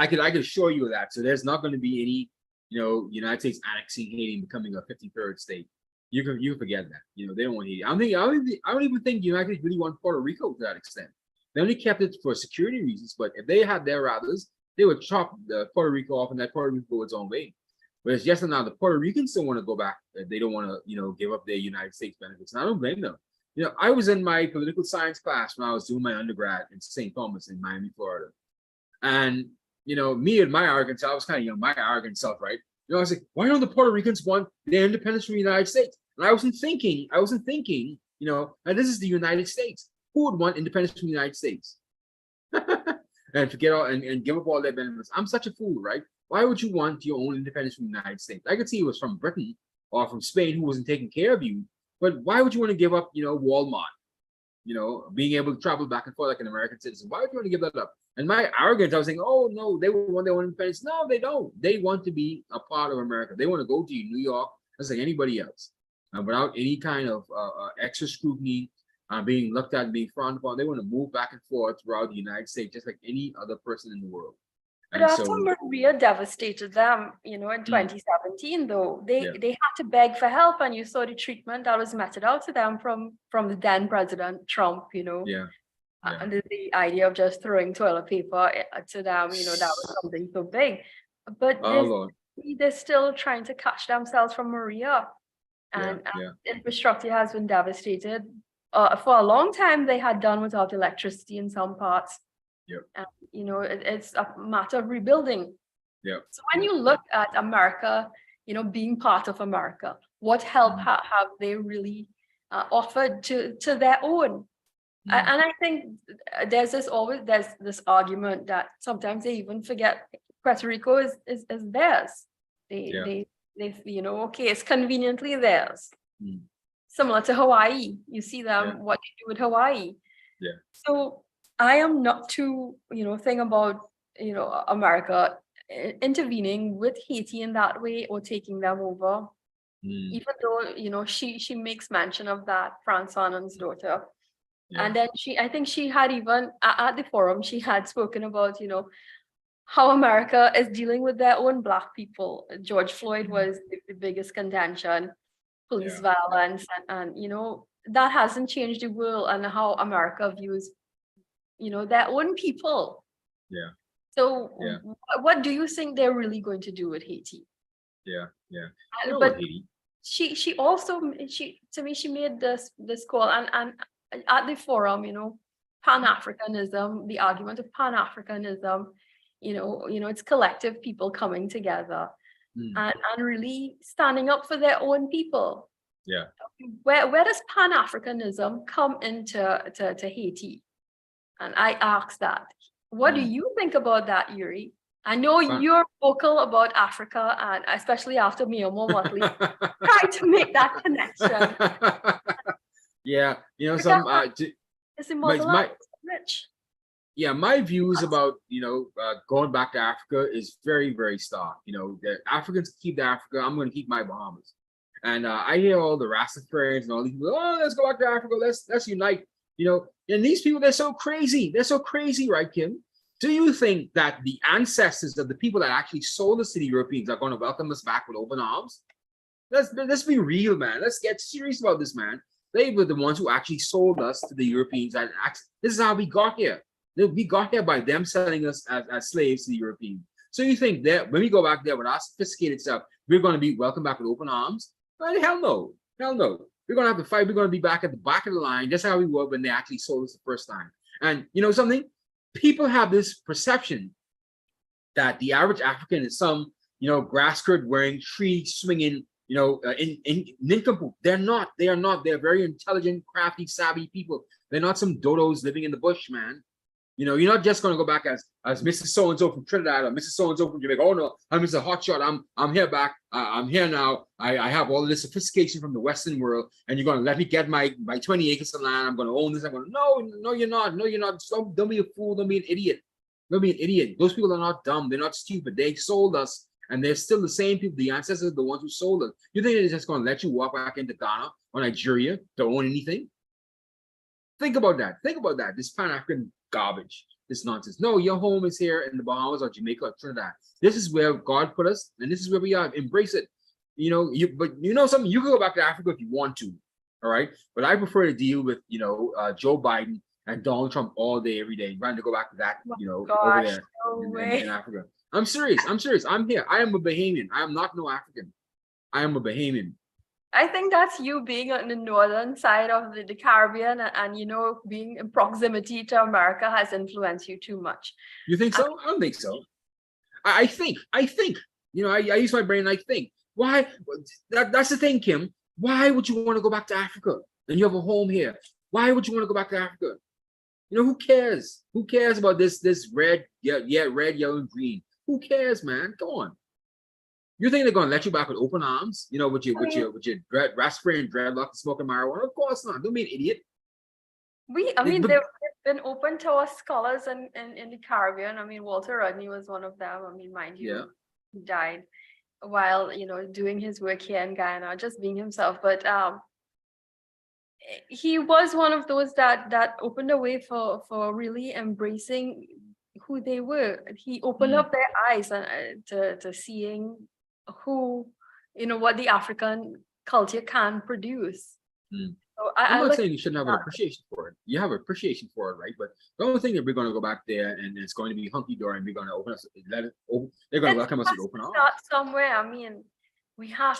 I could assure you of that. So there's not going to be any, United States annexing Haiti and becoming a 53rd state. You can forget that. They don't want Haiti. I don't even think the United States really want Puerto Rico to that extent. They only kept it for security reasons. But if they had their others, they would chop Puerto Rico off and let Puerto Rico go its own way. But it's just now the Puerto Ricans don't want to go back. They don't want to, give up their United States benefits. And I don't blame them. I was in my political science class when I was doing my undergrad in St. Thomas in Miami, Florida. And, me and my arrogance, I was kind of, my arrogant self, right? I was like, why don't the Puerto Ricans want their independence from the United States? And I wasn't thinking, and this is the United States. Who would want independence from the United States? And forget all and give up all their benefits. I'm such a fool, right? Why would you want your own independence from the United States? I could see it was from Britain or from Spain who wasn't taking care of you. But why would you want to give up, Walmart? Being able to travel back and forth like an American citizen. Why would you want to give that up? And my arrogance, I was saying, oh no, they want their own independence. No, they don't. They want to be a part of America. They want to go to New York just like anybody else, without any kind of extra scrutiny, being looked at and being frowned upon. They want to move back and forth throughout the United States just like any other person in the world. But after Maria devastated them, in 2017, though, they had to beg for help, and you saw the treatment that was meted out to them from the then President Trump, and the idea of just throwing toilet paper to them, that was something so big. But they're still trying to catch themselves from Maria, and infrastructure has been devastated. For a long time, they had done without electricity in some parts. Yep. It's a matter of rebuilding. Yep. So when you look at America, being part of America, what help have they really offered to their own? And I think there's this argument that sometimes they even forget Puerto Rico is theirs. They okay, it's conveniently theirs. Similar to Hawaii. You see them, what they do with Hawaii. Yeah. So I am not too, thing about, America intervening with Haiti in that way or taking them over. Even though, she makes mention of that, Franz Fanon's daughter. Yeah. And then I think she had even at the forum, she had spoken about, how America is dealing with their own Black people. George Floyd was the biggest contention, police violence, and that hasn't changed the world and how America views, their own people. Yeah. So what do you think they're really going to do with Haiti? Yeah. But she also to me she made this call and at the forum, Pan-Africanism, the argument of Pan-Africanism, it's collective people coming together and really standing up for their own people. Yeah. Where does Pan-Africanism come into to Haiti? And I ask that. What do you think about that, Yuri? I know you're vocal about Africa, and especially after Miomo Motley, try to make that connection. Yeah, my views about going back to Africa is very, very stark. The Africans keep the Africa. I'm going to keep my Bahamas. And I hear all the Rastafarians and all these people. Oh, let's go back to Africa. Let's unite. And these people, they're so crazy. They're so crazy, right, Kim? Do you think that the ancestors of the people that actually sold us to the Europeans are going to welcome us back with open arms? Let's be real, man. Let's get serious about this, man. They were the ones who actually sold us to the Europeans. And this is how we got here. We got here by them selling us as slaves to the Europeans. So you think that when we go back there with our sophisticated stuff, we're going to be welcomed back with open arms? Well, hell no. Hell no. We're going to have to fight. We're going to be back at the back of the line, just how we were when they actually sold us the first time. And you know something? People have this perception that the average African is some, grass skirt wearing, tree swinging, in nincompoop. They're not. They are not. They're very intelligent, crafty, savvy people. They're not some dodos living in the bush, man. You're not just going to go back as Mrs. So-and-so from Trinidad or Mrs. So-and-so from Jamaica. Oh, no, I'm Mr. Hotshot. I'm here back. I'm here now. I have all of this sophistication from the Western world, and you're going to let me get my 20 acres of land. I'm going to own this. I'm going to, no, you're not. No, you're not. Don't be a fool. Don't be an idiot. Don't be an idiot. Those people are not dumb. They're not stupid. They sold us, and they're still the same people. The ancestors are the ones who sold us. You think they're just going to let you walk back into Ghana or Nigeria to own anything? Think about that. Think about that. This Pan-African garbage, this nonsense. No, your home is here in the Bahamas or Jamaica or Trinidad. This is where God put us, and this is where we are. Embrace it. But something, you can go back to Africa if you want to, all right? But I prefer to deal with, Joe Biden and Donald Trump all day, every day, trying to go back to that, over there in Africa. I'm serious. I'm here. I am a Bahamian. I am not no African. I am a Bahamian. I think that's you being on the northern side of the Caribbean and being in proximity to America has influenced you too much. You think so? I don't think so. I think. I use my brain. I think. Why? That's the thing, Kim. Why would you want to go back to Africa? And you have a home here. Why would you want to go back to Africa? Who cares? Who cares about this red, red, yellow, and green? Who cares, man? Go on. You think they're gonna let you back with open arms? With your raspberry and dreadlock smoking marijuana? Of course not. Don't be an idiot. They've been open to us scholars in the Caribbean. Walter Rodney was one of them. Mind you, he died while doing his work here in Guyana, just being himself. But he was one of those that opened the way for really embracing who they were. He opened up their eyes to seeing who, what the African culture can produce. So I'm not saying you shouldn't have an appreciation for it. You have appreciation for it, right? But the only thing that we're going to go back there and it's going to be hunky dory and we're going to open us, they're going to welcome us with open arms. Not somewhere. We have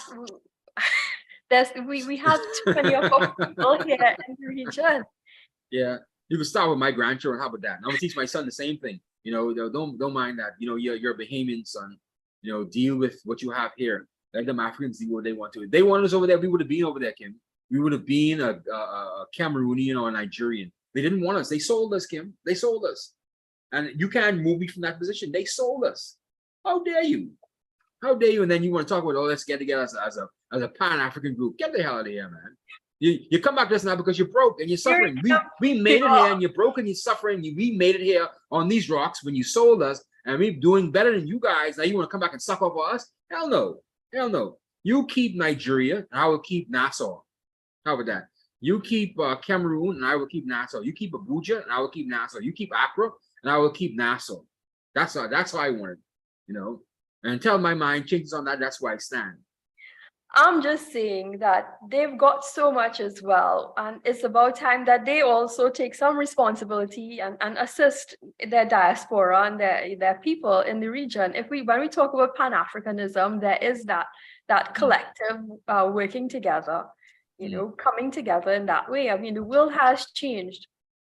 we have too many of our people here in the region. Yeah, you can start with my grandchildren. How about that? And I'm gonna teach my son the same thing. Don't mind that. You're a Bahamian son. Deal with what you have here. Let them Africans do what they want to. If they wanted us over there, we would have been over there, Kim. We would have been a Cameroonian or a Nigerian. They didn't want us. They sold us, Kim. They sold us. And you can't move me from that position. They sold us. How dare you? How dare you? And then you want to talk about, oh, let's get together as a Pan-African group. Get the hell out of here, man. You come back to us now because you're broke and you're suffering. We made it here and you're broke and you're suffering. We made it here on these rocks when you sold us and we're doing better than you guys. Now you want to come back and suck up for us? Hell no. Hell no. You keep Nigeria and I will keep Nassau. How about that? You keep Cameroon and I will keep Nassau. You keep Abuja and I will keep Nassau. You keep Accra and I will keep Nassau. That's how I want it, you know. And until my mind changes on that, that's where I stand. I'm just saying that they've got so much as well. And it's about time that they also take some responsibility and assist their diaspora and their people in the region. When we talk about Pan-Africanism, there is that collective working together, you know, coming together in that way. I mean, the world has changed.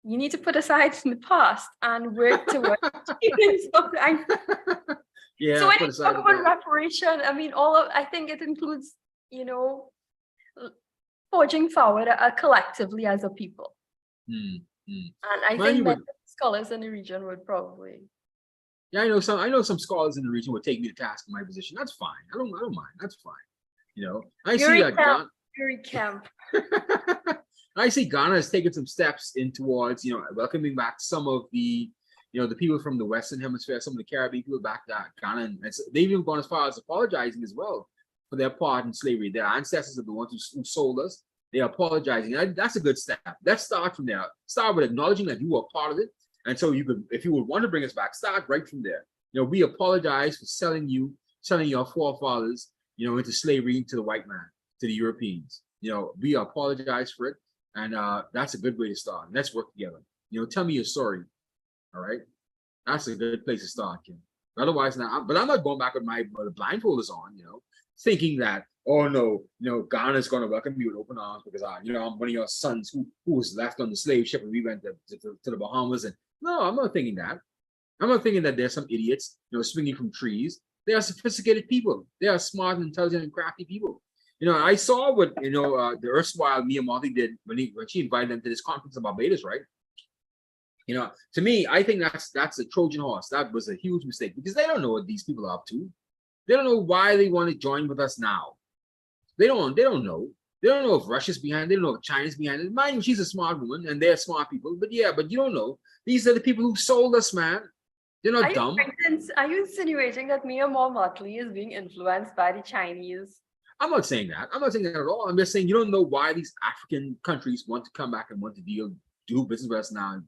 You need to put aside the past and work towards achieving something. Yeah. So when you talk about reparation, I mean, I think it includes, you know, forging forward collectively as a people. And I think that scholars in the region would probably. Yeah, I know some scholars in the region would take me to task in my position. That's fine. I don't mind. That's fine. You know, I see that camp. I see Ghana has taken some steps in towards, you know, welcoming back some of the, you know, the people from the Western Hemisphere, some of the Caribbean people back to Ghana, and they've even gone as far as apologizing as well for their part in slavery. Their ancestors are the ones who sold us. They are apologizing. That's a good step. Let's start from there. Start with acknowledging that you were part of it. And so you could, if you would want to bring us back, start right from there. You know, we apologize for selling your forefathers, you know, into slavery to the white man, to the Europeans. You know, we apologize for it. And that's a good way to start. Let's work together. You know, tell me your story. All right. That's a good place to start, Kim. Otherwise, but I'm not going back with my blindfolders on, you know, thinking that, oh no, you know, Ghana's going to welcome me with open arms because you know, I'm one of your sons who was left on the slave ship and we went to the Bahamas. And no, I'm not thinking that. I'm not thinking that there's some idiots, you know, swinging from trees. They are sophisticated people. They are smart, intelligent, and crafty people. You know, I saw what, you know, the erstwhile Mia Marley did when she invited them to this conference in Barbados, right? You know, to me, I think that's a Trojan horse. That was a huge mistake because they don't know what these people are up to. They don't know why they want to join with us now. They don't know. They don't know if Russia's behind it. They don't know if China's behind it. Mind you, she's a smart woman and they're smart people. But yeah, but you don't know. These are the people who sold us, man. They're not dumb. Are you insinuating that Mia Motley is being influenced by the Chinese? I'm not saying that. I'm not saying that at all. I'm just saying you don't know why these African countries want to come back and want to do business with us now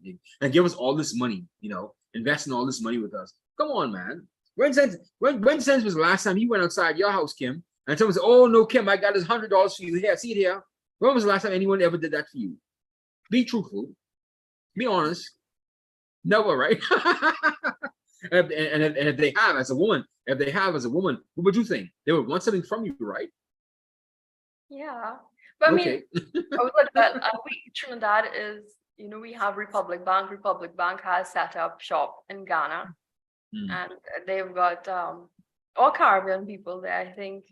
and give us all this money, you know, invest in all this money with us. Come on, man. When sense was the last time you went outside your house, Kim, and someone said, oh, no, Kim, I got this $100 for you here. See it here. When was the last time anyone ever did that for you? Be truthful. Be honest. Never, right? and if they have as a woman, what would you think? They would want something from you, right? Yeah. But I mean, Trinidad is, you know, we have Republic Bank. Republic Bank has set up shop in Ghana. And they've got all Caribbean people there. I think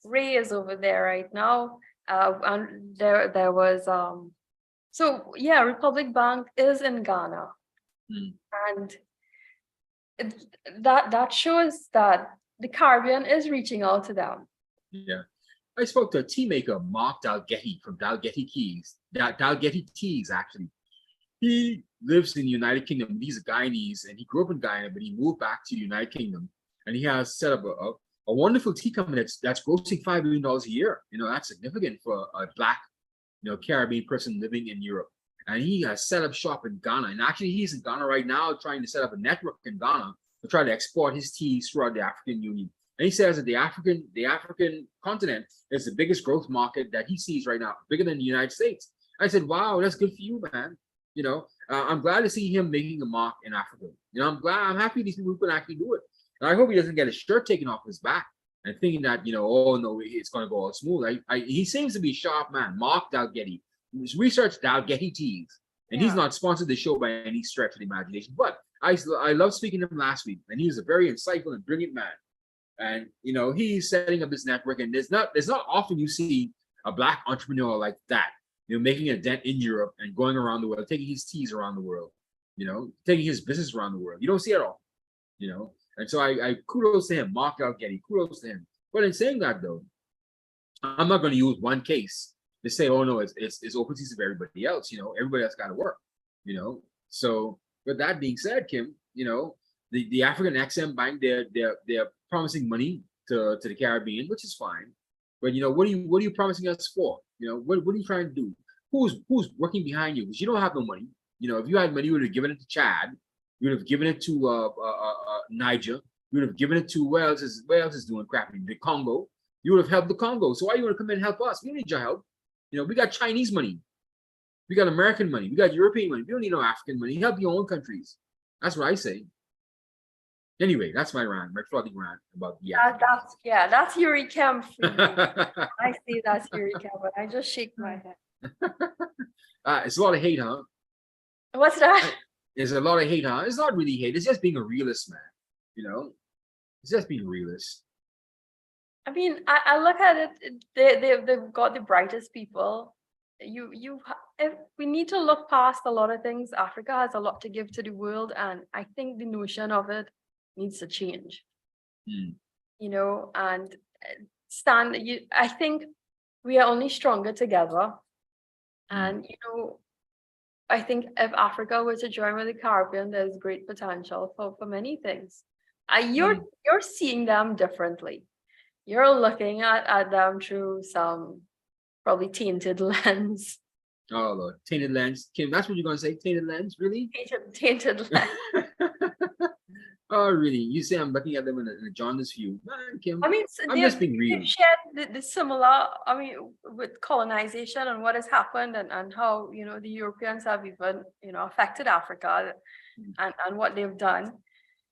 Ray is over there right now. And there was so yeah, Republic Bank is in Ghana. And that shows that the Caribbean is reaching out to them. Yeah. I spoke to a tea maker, Mark Dalgetty from Dalgetty Teas, actually. He lives in the United Kingdom. He's a Guyanese, and he grew up in Guyana, but he moved back to the United Kingdom, and he has set up a wonderful tea company that's grossing $5 million a year. You know, that's significant for a Black, you know, Caribbean person living in Europe. And he has set up shop in Ghana. And actually, he's in Ghana right now trying to set up a network in Ghana to try to export his teas throughout the African Union. And he says that the African continent is the biggest growth market that he sees right now, bigger than the United States. I said, wow, that's good for you, man. You know, I'm glad to see him making a mark in Africa. You know, I'm happy these people can actually do it. And I hope he doesn't get his shirt taken off his back and thinking that, you know, oh no, it's going to go all smooth. He seems to be a sharp man. Mark Dalgetty. Research Dalgetty Teas. And he's not sponsored the show by any stretch of the imagination. But I love speaking to him last week, and he was a very insightful and brilliant man. And you know, he's setting up this network, and there's not often you see a Black entrepreneur like that, you know, making a dent in Europe and going around the world, taking his teas around the world, you know, taking his business around the world. You don't see it all, you know. And so I kudos to him, Mark Getty, kudos to him. But in saying that though, I'm not going to use one case to say, oh no, it's open season for everybody else. Everybody else got to work. So with that being said, Kim, the African XM Bank, they're promising money to the Caribbean, which is fine. But what are you promising us for? What are you trying to do? Who's working behind you? Because you don't have no money. If you had money, you would have given it to Chad. You would have given it to Niger. You would have given it to where else is doing crappy? The Congo. You would have helped the Congo. So why you want to come in and help us? We don't need your help. We got Chinese money. We got American money. We got European money. We don't need no African money. Help your own countries. That's what I say. Anyway, that's my flooding rant about the that's Yuri Kemp. I see that's Yuri Kemp, but I just shake my head. It's a lot of hate, huh? What's that? There's a lot of hate, huh? It's not really hate. It's just being a realist, man. It's just being a realist. I mean, I look at it. They've got the brightest people. If we need to look past a lot of things. Africa has a lot to give to the world, and I think the notion of it needs to change. And I think we are only stronger together. And I think if Africa were to join with the Caribbean, there's great potential for many things. You're seeing them differently. You're looking at them through some probably tainted lens. Oh Lord, tainted lens. Kim, that's what you're gonna say? Tainted lens, really? Tainted lens. Oh, really? You say I'm looking at them in a jaundiced view. Man, Kim, I mean, I'm just being real. They've shared the similar, with colonization and what has happened and how, the Europeans have even, affected Africa and what they've done.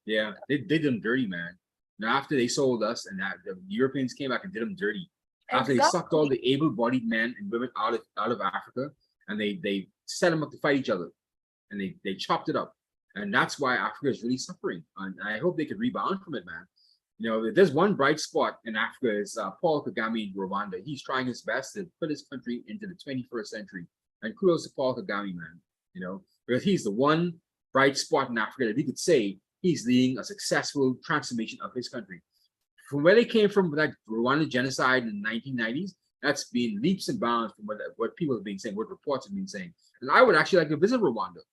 Yeah, they did them dirty, man. Now, after they sold us and that the Europeans came back and did them dirty. After they sucked all the able-bodied men and women out of Africa, and they set them up to fight each other, and they chopped it up. And that's why Africa is really suffering. And I hope they can rebound from it, man. If there's one bright spot in Africa is Paul Kagame in Rwanda. He's trying his best to put his country into the 21st century. And kudos to Paul Kagame, man. Because he's the one bright spot in Africa that we could say he's leading a successful transformation of his country. From where they came from with that Rwanda genocide in the 1990s, that's been leaps and bounds from what people have been saying, what reports have been saying. And I would actually like to visit Rwanda.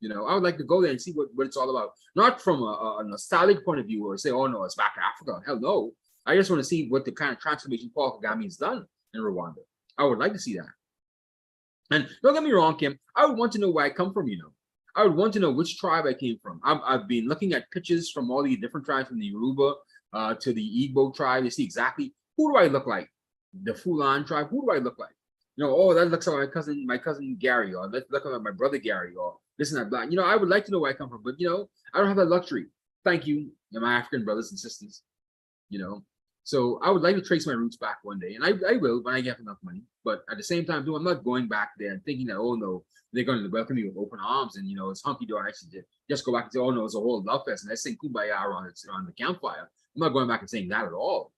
I would like to go there and see what it's all about. Not from a nostalgic point of view or say, oh no, it's back to Africa. Hell no. I just want to see what the kind of transformation Paul Kagame has done in Rwanda. I would like to see that. And don't get me wrong, Kim, I would want to know where I come from, I would want to know which tribe I came from. I've been looking at pictures from all the different tribes, from the Yoruba to the Igbo tribe, to see exactly who do I look like. The Fulan tribe, who do I look like? Oh, that looks like my cousin Gary, or that looks like my brother Gary, or this and that black. I would like to know where I come from, but I don't have that luxury. Thank you, my African brothers and sisters. So I would like to trace my roots back one day, and I will when I get enough money. But at the same time, too, I'm not going back there and thinking that, oh no, they're going to welcome me with open arms and it's hunky dory. I should just go back and say, oh no, it's a whole love fest, and let's sing kumbaya around the campfire. I'm not going back and saying that at all.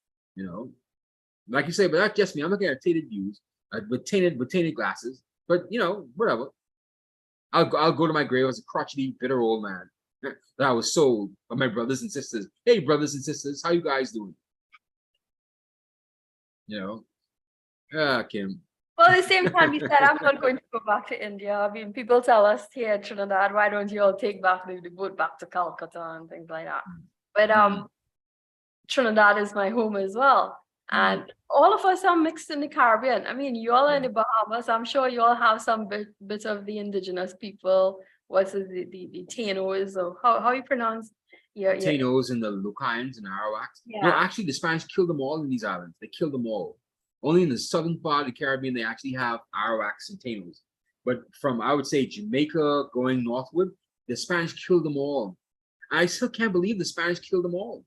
Like you say, but that's just me. I'm looking at tainted views with tainted glasses. But whatever. I'll go to my grave as a crotchety, bitter old man that I was sold by my brothers and sisters. Hey, brothers and sisters, how you guys doing? Kim. Well, at the same time, you said, I'm not going to go back to India. I mean, people tell us here in Trinidad, why don't you all take back the boat back to Calcutta and things like that? But Trinidad is my home as well. And all of us are mixed in the Caribbean. I mean, you all are in the Bahamas. I'm sure you all have some bit of the indigenous people. What's the Tainos, or how you pronounce Tainos and the Lucayans and Arawaks. Yeah. No, actually, the Spanish killed them all in these islands. They killed them all. Only in the southern part of the Caribbean, they actually have Arawaks and Tainos. But from, I would say, Jamaica going northward, the Spanish killed them all. I still can't believe the Spanish killed them all.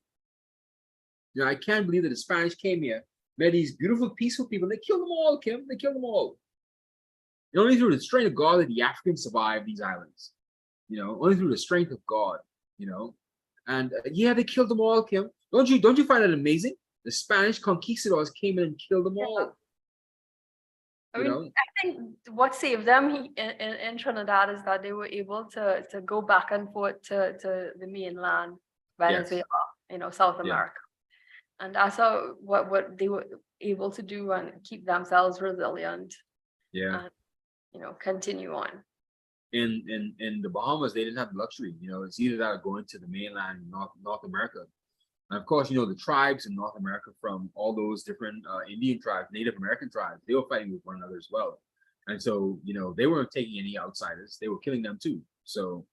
I can't believe that the Spanish came here, met these beautiful, peaceful people. They killed them all, Kim. They killed them all. And only through the strength of God that the Africans survived these islands. Only through the strength of God. And they killed them all, Kim. Don't you find that amazing? The Spanish conquistadors came in and killed them all. I think what saved them in Trinidad is that they were able to go back and forth to the mainland Venezuela, South Yeah. America. And that's how what they were able to do and keep themselves resilient Yeah. and continue on. In the Bahamas, they didn't have the luxury. It's either that or going to the mainland North America. And of course, the tribes in North America from all those different Indian tribes, Native American tribes, they were fighting with one another as well. And so, they weren't taking any outsiders. They were killing them too. So,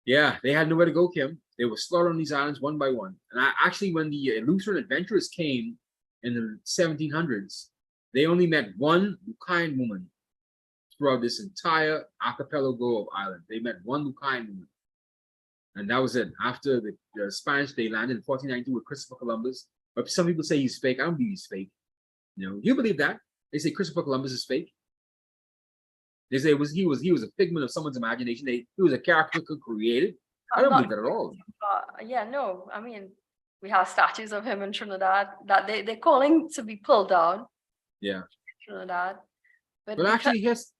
yeah, they had nowhere to go, Kim. They were slaughtered on these islands one by one. And actually, when the Lutheran adventurers came in the 1700s, they only met one Lucayan woman throughout this entire archipelago of islands. They met one Lucayan woman. And that was it. After the Spanish, they landed in 1492 with Christopher Columbus. But some people say he's fake. I don't believe he's fake. You believe that? They say Christopher Columbus is fake. They say he was a figment of someone's imagination. He was a character created. I don't believe that at all. Yeah, no. I mean, we have statues of him in Trinidad that they're calling to be pulled down. Yeah. Trinidad. But actually, here's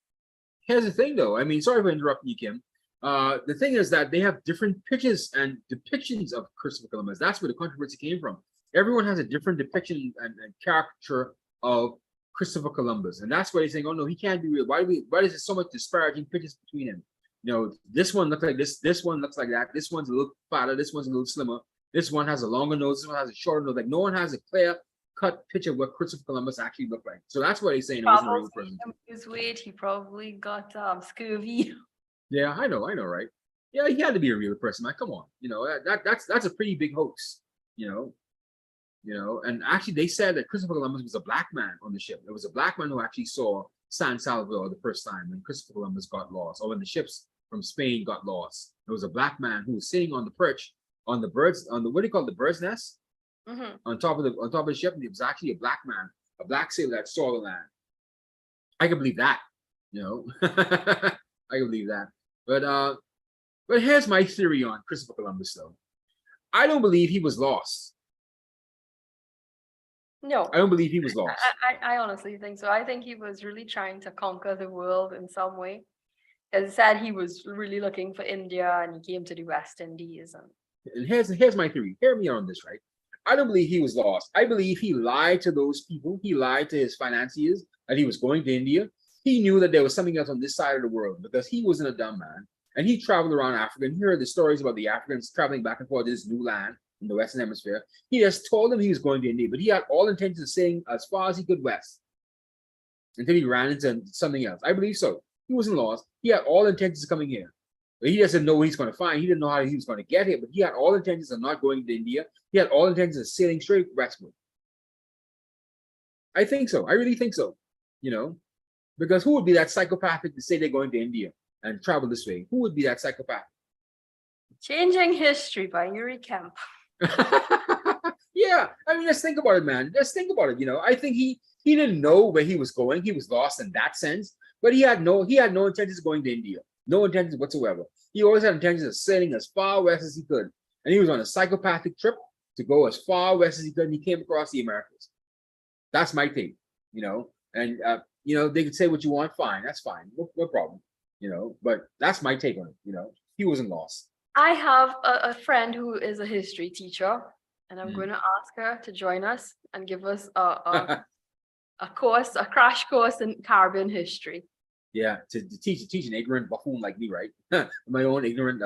the thing, though. I mean, sorry for interrupting you, Kim. The thing is that they have different pictures and depictions of Christopher Columbus. That's where the controversy came from. Everyone has a different depiction and caricature of Christopher Columbus, and that's why they're saying, "Oh no, he can't be real." Why is there so much disparaging pictures between him? This one looks like this. This one looks like that. This one's a little fatter. This one's a little slimmer. This one has a longer nose. This one has a shorter nose. Like no one has a clear-cut picture of what Christopher Columbus actually looked like. So that's why they're saying it wasn't a real person. His weight, he probably got scurvy. Yeah, I know, right? Yeah, he had to be a real person. Like, come on, that's a pretty big hoax, And actually, they said that Christopher Columbus was a black man on the ship. There was a black man who actually saw San Salvador the first time when Christopher Columbus got lost, or when the ships from Spain got lost. There was a black man who was sitting on the perch on the birds on the what do you call it, the bird's nest on top of the ship. And it was actually a black man, a black sailor that saw the land. I can believe that, I can believe that. But here's my theory on Christopher Columbus, though. I don't believe he was lost. No, I don't believe he was lost. I honestly think so. I think he was really trying to conquer the world in some way. As I said, he was really looking for India, and he came to the West Indies. And here's my theory. Hear me on this, right? I don't believe he was lost. I believe he lied to those people. He lied to his financiers that he was going to India. He knew that there was something else on this side of the world because he wasn't a dumb man. And he traveled around Africa, and he heard the stories about the Africans traveling back and forth to this new land in the Western Hemisphere. He just told them he was going to India, but he had all intentions of staying as far as he could west until he ran into something else. I believe so. He wasn't lost. He had all intentions of coming here. But he doesn't know what he's going to find. He didn't know how he was going to get here, but he had all intentions of not going to India. He had all intentions of sailing straight westward. I think so. I really think so. Because who would be that psychopathic to say they're going to India and travel this way? Who would be that psychopath? Changing History by Yuri Kemp. Yeah, I mean, let's think about it, man. Let's think about it. I think he didn't know where he was going. He was lost in that sense, but he had no intentions of going to India. No intentions whatsoever. He always had intentions of sailing as far west as he could, and he was on a psychopathic trip to go as far west as he could. And he came across the Americas. That's my take. And they could say what you want. Fine, that's fine. No problem. But that's my take on it. He wasn't lost. I have a friend who is a history teacher, and I'm going to ask her to join us and give us a crash course in Caribbean history. Yeah, to teach an ignorant buffoon like me, right? My own ignorant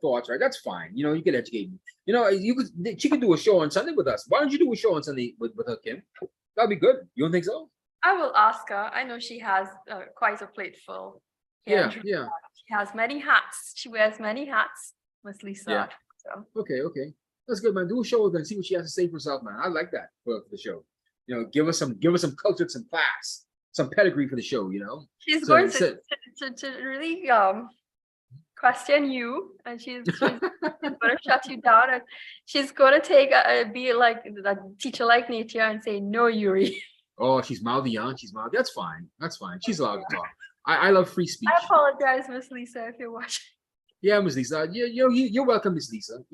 thoughts, right? That's fine. You can educate me. She could do a show on Sunday with us. Why don't you do a show on Sunday with her, Kim? That'd be good. You don't think so? I will ask her. I know she has quite a plate full. Yeah. She has many hats. She wears many hats, Miss Lisa. Yeah. So. Okay. That's good, man. Do a show with her and see what she has to say for herself, man. I like that for the show. Give us some culture, some class, some pedigree for the show. She's going to really question you, and she's going to shut you down, and she's going to be like a teacher like Natia and say, "No, Yuri." Oh, she's mouthy, huh? She's mouthy. That's fine. She's allowed to talk. I love free speech. I apologize, Miss Lisa, if you're watching. Yeah, Miss Lisa. You're welcome, Miss Lisa.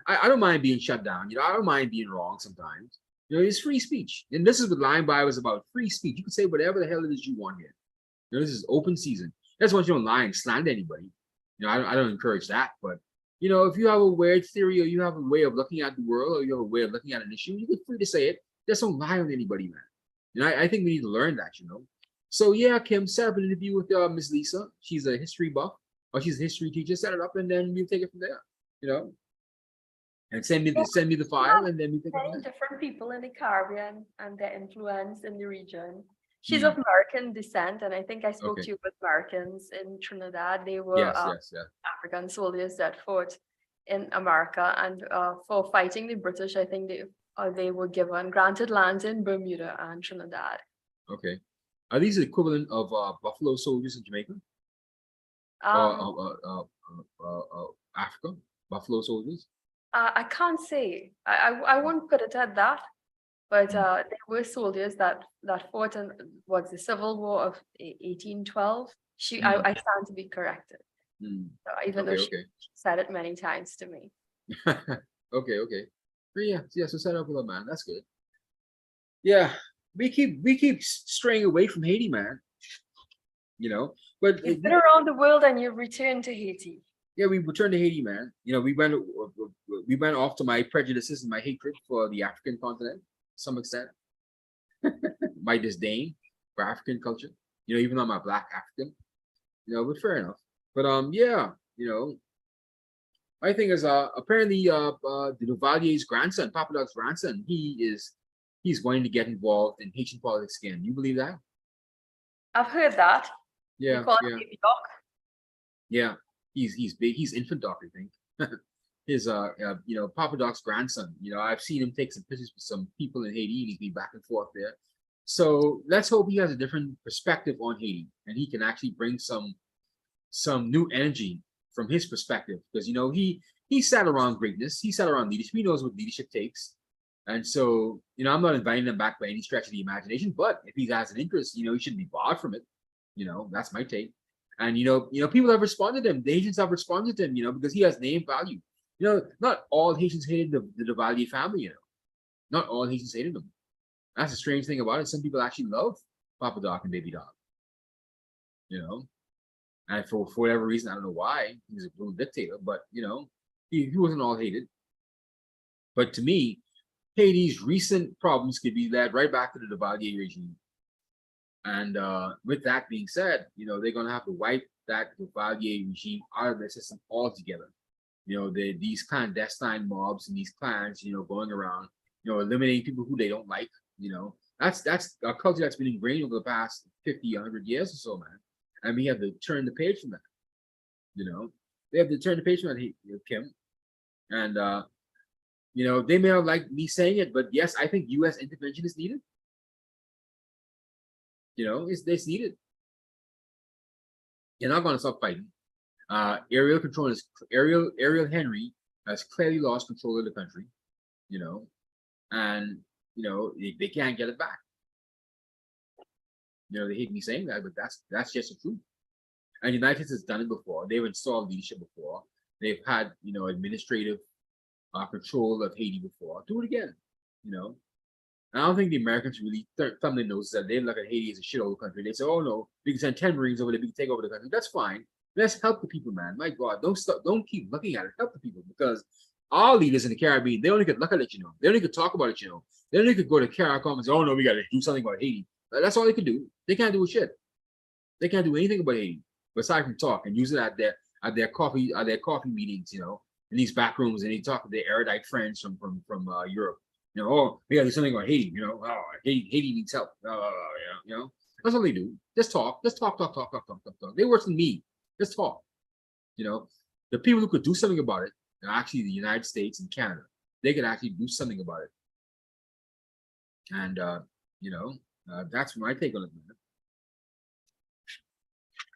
I don't mind being shut down. I don't mind being wrong sometimes. It's free speech. And this is what LimeVibe is about, free speech. You can say whatever the hell it is you want here. This is open season. That's once you don't lie and slander anybody. I don't encourage that, but You know, if you have a weird theory or you have a way of looking at the world or you have a way of looking at an issue, you can free to say it. Just don't lie on anybody, man. And I think we need to learn that, you know. So yeah, Kim, set up an interview with Miss Lisa. She's a history buff, or she's a history teacher. Set it up, and then we'll take it from there. You know, and send me the file, and then we take it from Many there. different people in the Caribbean and their influence in the region. She's Hmm. of American descent, and I think I spoke Okay. to you with Americans in Trinidad. They were Yes, yes, yeah. African soldiers that fought in America, and for fighting the British, I think they were given granted lands in Bermuda and Trinidad. Okay. Are these the equivalent of Buffalo soldiers in Jamaica? Um, Africa? Buffalo soldiers? I can't say. I won't put it at that. But Hmm. there were soldiers that fought in was the Civil War of 1812. Hmm. I stand to be corrected, Hmm. even though Okay, she okay. said it many times to me. Okay, okay. But yeah, so set up with a man. That's good. Yeah, we keep straying away from Haiti, man. You know, but You've been around the world and you've returned to Haiti. yeah, we returned to Haiti, man. You know, we went off to my prejudices and my hatred for the African continent, to some extent, my disdain for African culture. You know, even though I'm a black African, you know, but fair enough. But yeah, you know, my thing is apparently the Duvalier's grandson, Papa Doc's grandson, he's going to get involved in Haitian politics again. You believe that? I've heard that. They Yeah, call it yeah, baby doc. yeah. He's big. He's infant doc, I think. His you know, Papa Doc's grandson. You know, I've seen him take some pictures with some people in Haiti, and he's been back and forth there. So let's hope he has a different perspective on Haiti, and he can actually bring some new energy from his perspective, because you know he sat around greatness, he sat around leadership, he knows what leadership takes. And so, you know, I'm not inviting him back by any stretch of the imagination, but if he has an interest, you know, he shouldn't be barred from it. You know, that's my take. And people have responded to him. The Haitians have responded to him, you know, because he has name value. You know, not all Haitians hated the Duvalier family, you know. Not all Haitians hated them. That's the strange thing about it. Some people actually love Papa Doc and Baby Doc, you know. And for whatever reason, I don't know why, he's a little dictator, but you know, he wasn't all hated. But to me, Haiti's recent problems could be led right back to the Duvalier regime. And with that being said, you know, they're gonna have to wipe that Duvalier regime out of their system altogether. You know, these clandestine mobs and these clans, you know, going around, you know, eliminating people who they don't like. You know, that's a culture that's been ingrained over the past 50, 100 years or so, man. And we have to turn the page from that. You know, they have to turn the page from that, Kim. And you know, they may not like me saying it, but yes, I think U.S. intervention is needed. You know, it's needed. You're not going to stop fighting. Ariel Henry has clearly lost control of the country. You know, and you know they can't get it back. You know, they hate me saying that, but that's just the truth. And the United States has done it before. They've installed leadership before. They've had, you know, administrative control of Haiti before. Do it again. You know, and I don't think the Americans really thumb their noses that they look at Haiti as a shithole country. They say, "Oh no, we can send 10 Marines over there. We can take over the country." That's fine. Let's help the people, man. My God, don't keep looking at it. Help the people, because our leaders in the Caribbean, they only could look at it, you know. They only could talk about it, you know. They only could go to CARICOM and say, "Oh no, we got to do something about Haiti." That's all they could do. They can't do a shit. They can't do anything about Haiti aside from talk and use it at their coffee meetings, you know, in these back rooms, and they talk to their erudite friends from Europe. You know, oh, we got to do something about Haiti. You know, oh, Haiti needs help. You know, that's all they do. Just talk. Just talk. They're worse than me. Just talk. You know, the people who could do something about it are actually the United States and Canada. They could actually do something about it. And you know, that's my take on it, man.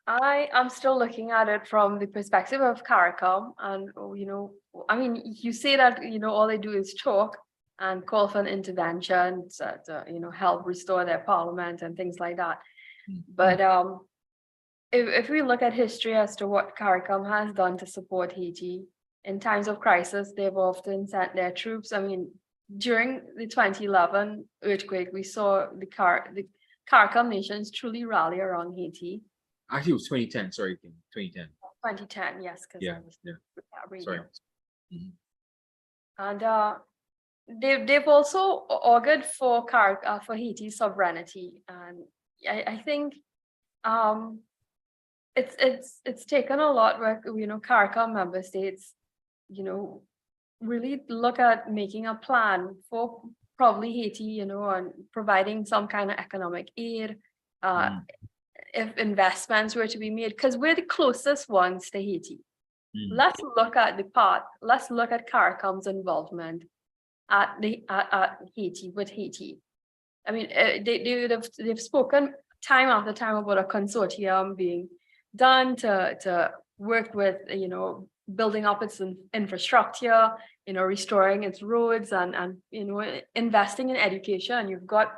I am still looking at it from the perspective of CARICOM, and you know, I mean, you say that you know all they do is talk and call for an intervention to you know help restore their parliament and things like that. But if we look at history as to what CARICOM has done to support Haiti in times of crisis, they've often sent their troops. I mean, during the 2011 earthquake, we saw the CARICOM nations truly rally around Haiti. Actually, it was 2010. Sorry, 2010. 2010, yes, because Yeah, I was yeah. with that Sorry. radio. Mhm. And they've also augured for for Haiti's sovereignty, and I think um it's taken a lot where CARICOM member states really look at making a plan for probably Haiti, and providing some kind of economic aid, Mhm. if investments were to be made, because we're the closest ones to Haiti. Mhm. Let's look at CARICOM's involvement at Haiti with Haiti. I mean, they've spoken time after time about a consortium being done to work with, building up its infrastructure, restoring its roads, and investing in education. You've got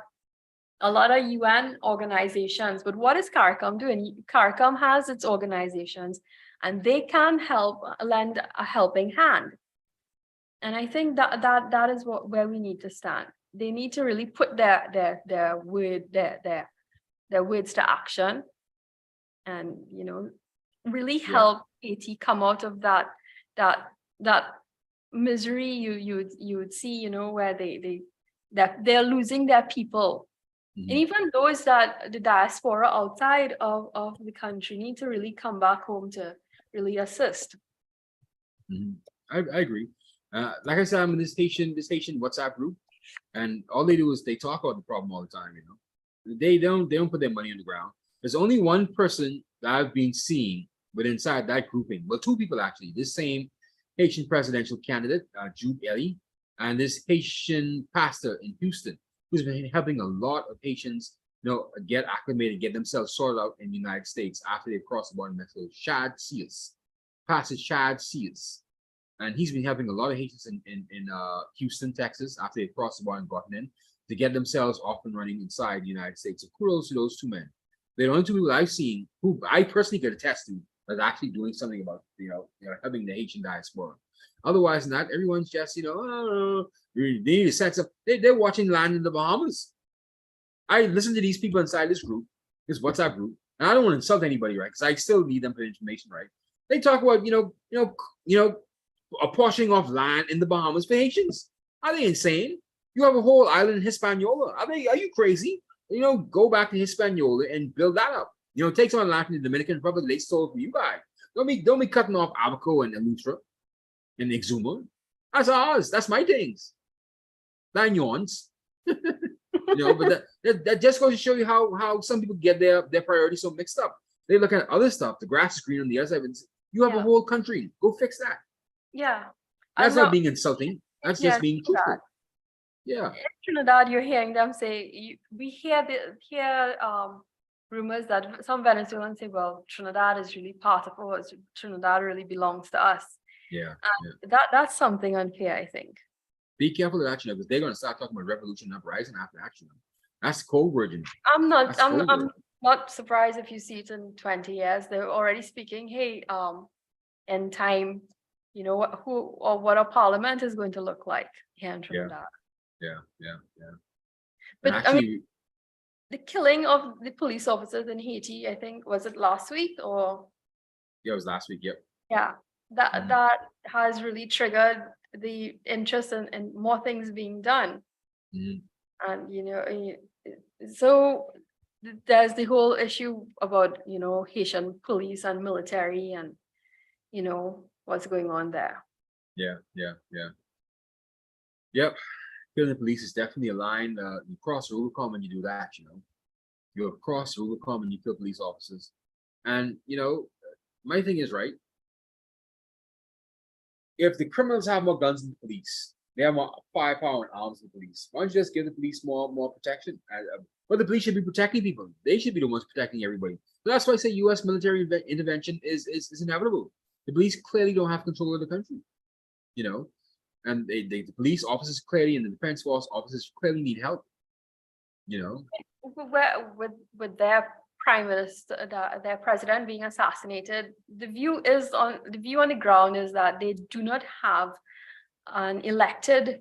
a lot of UN organizations, but what is CARICOM doing? CARICOM has its organizations, and they can lend a helping hand. And I think that is where we need to stand. They need to really put their words to action, and really Yeah. help Haiti come out of that that misery you would see, where they're losing their people. And Mhm. even those that the diaspora outside of the country need to really come back home to really assist. Mhm. I agree. Like I said, I'm in this Haitian WhatsApp group, and all they do is they talk about the problem all the time. They don't put their money on the ground. There's only one person that I've been seeing, but inside that grouping, well, two people actually. This same Haitian presidential candidate, Jude Ellie, and this Haitian pastor in Houston, who's been helping a lot of Haitians, get acclimated, get themselves sorted out in the United States after they've crossed the border in Mexico. Shad Sears, Pastor Shad Sears, and he's been helping a lot of Haitians in Houston, Texas, after they crossed the border and gotten in, to get themselves off and running inside the United States. So kudos to those two men. They're the only two people I've seen who I personally could attest to that's actually doing something about helping the Haitian diaspora. Otherwise, not everyone's just oh, they need a sense of they're watching Land in the Bahamas. I listen to these people inside this WhatsApp group, and I don't want to insult anybody, right? Because I still need them for information, right? They talk about apportioning off land in the Bahamas for Haitians. Are they insane? You have a whole island in Hispaniola. Are you crazy? Go back to Hispaniola and build that up. Take some land from the Dominican Republic. They stole it for you guys. Don't be cutting off Abaco and Elutra and Exuma. That's ours. That's my things. Nine yawns. But that just goes to show you how some people get their priorities so mixed up. They look at other stuff. The grass is green on the other side. You have a whole country. Go fix that. Yeah. That's not being insulting. That's just being truthful. Yeah. In Trinidad, you're hearing them say, we hear rumors that some Venezuelans say, well, Trinidad is really part of us. Trinidad really belongs to us. Yeah. That's something unfair, I think. Be careful of that, because they're going to start talking about revolution and uprising after action. That's code word. I'm not surprised if you see it in 20 years. They're already speaking, hey, in time, what a parliament is going to look like here in Trinidad. Yeah. But actually, I mean, the killing of the police officers in Haiti, I think, was it last week or? Yeah, it was last week. Yep. Yeah, that has really triggered the interest in more things being done. Mm-hmm. And so there's the whole issue about Haitian police and military and what's going on there. Yeah. Yep. Killing the police is definitely a line. You cross the Rubicon when you do that. You cross the Rubicon when you kill police officers. And my thing is, right, if the criminals have more guns than the police, they have more firepower and arms than the police, why don't you just give the police more protection? But the police should be protecting people. They should be the ones protecting everybody. So that's why I say U.S. military intervention is inevitable. The police clearly don't have control of the country, and the police officers clearly and the defense force officers clearly need help. With their prime minister, their president being assassinated, the view on the ground is that they do not have an elected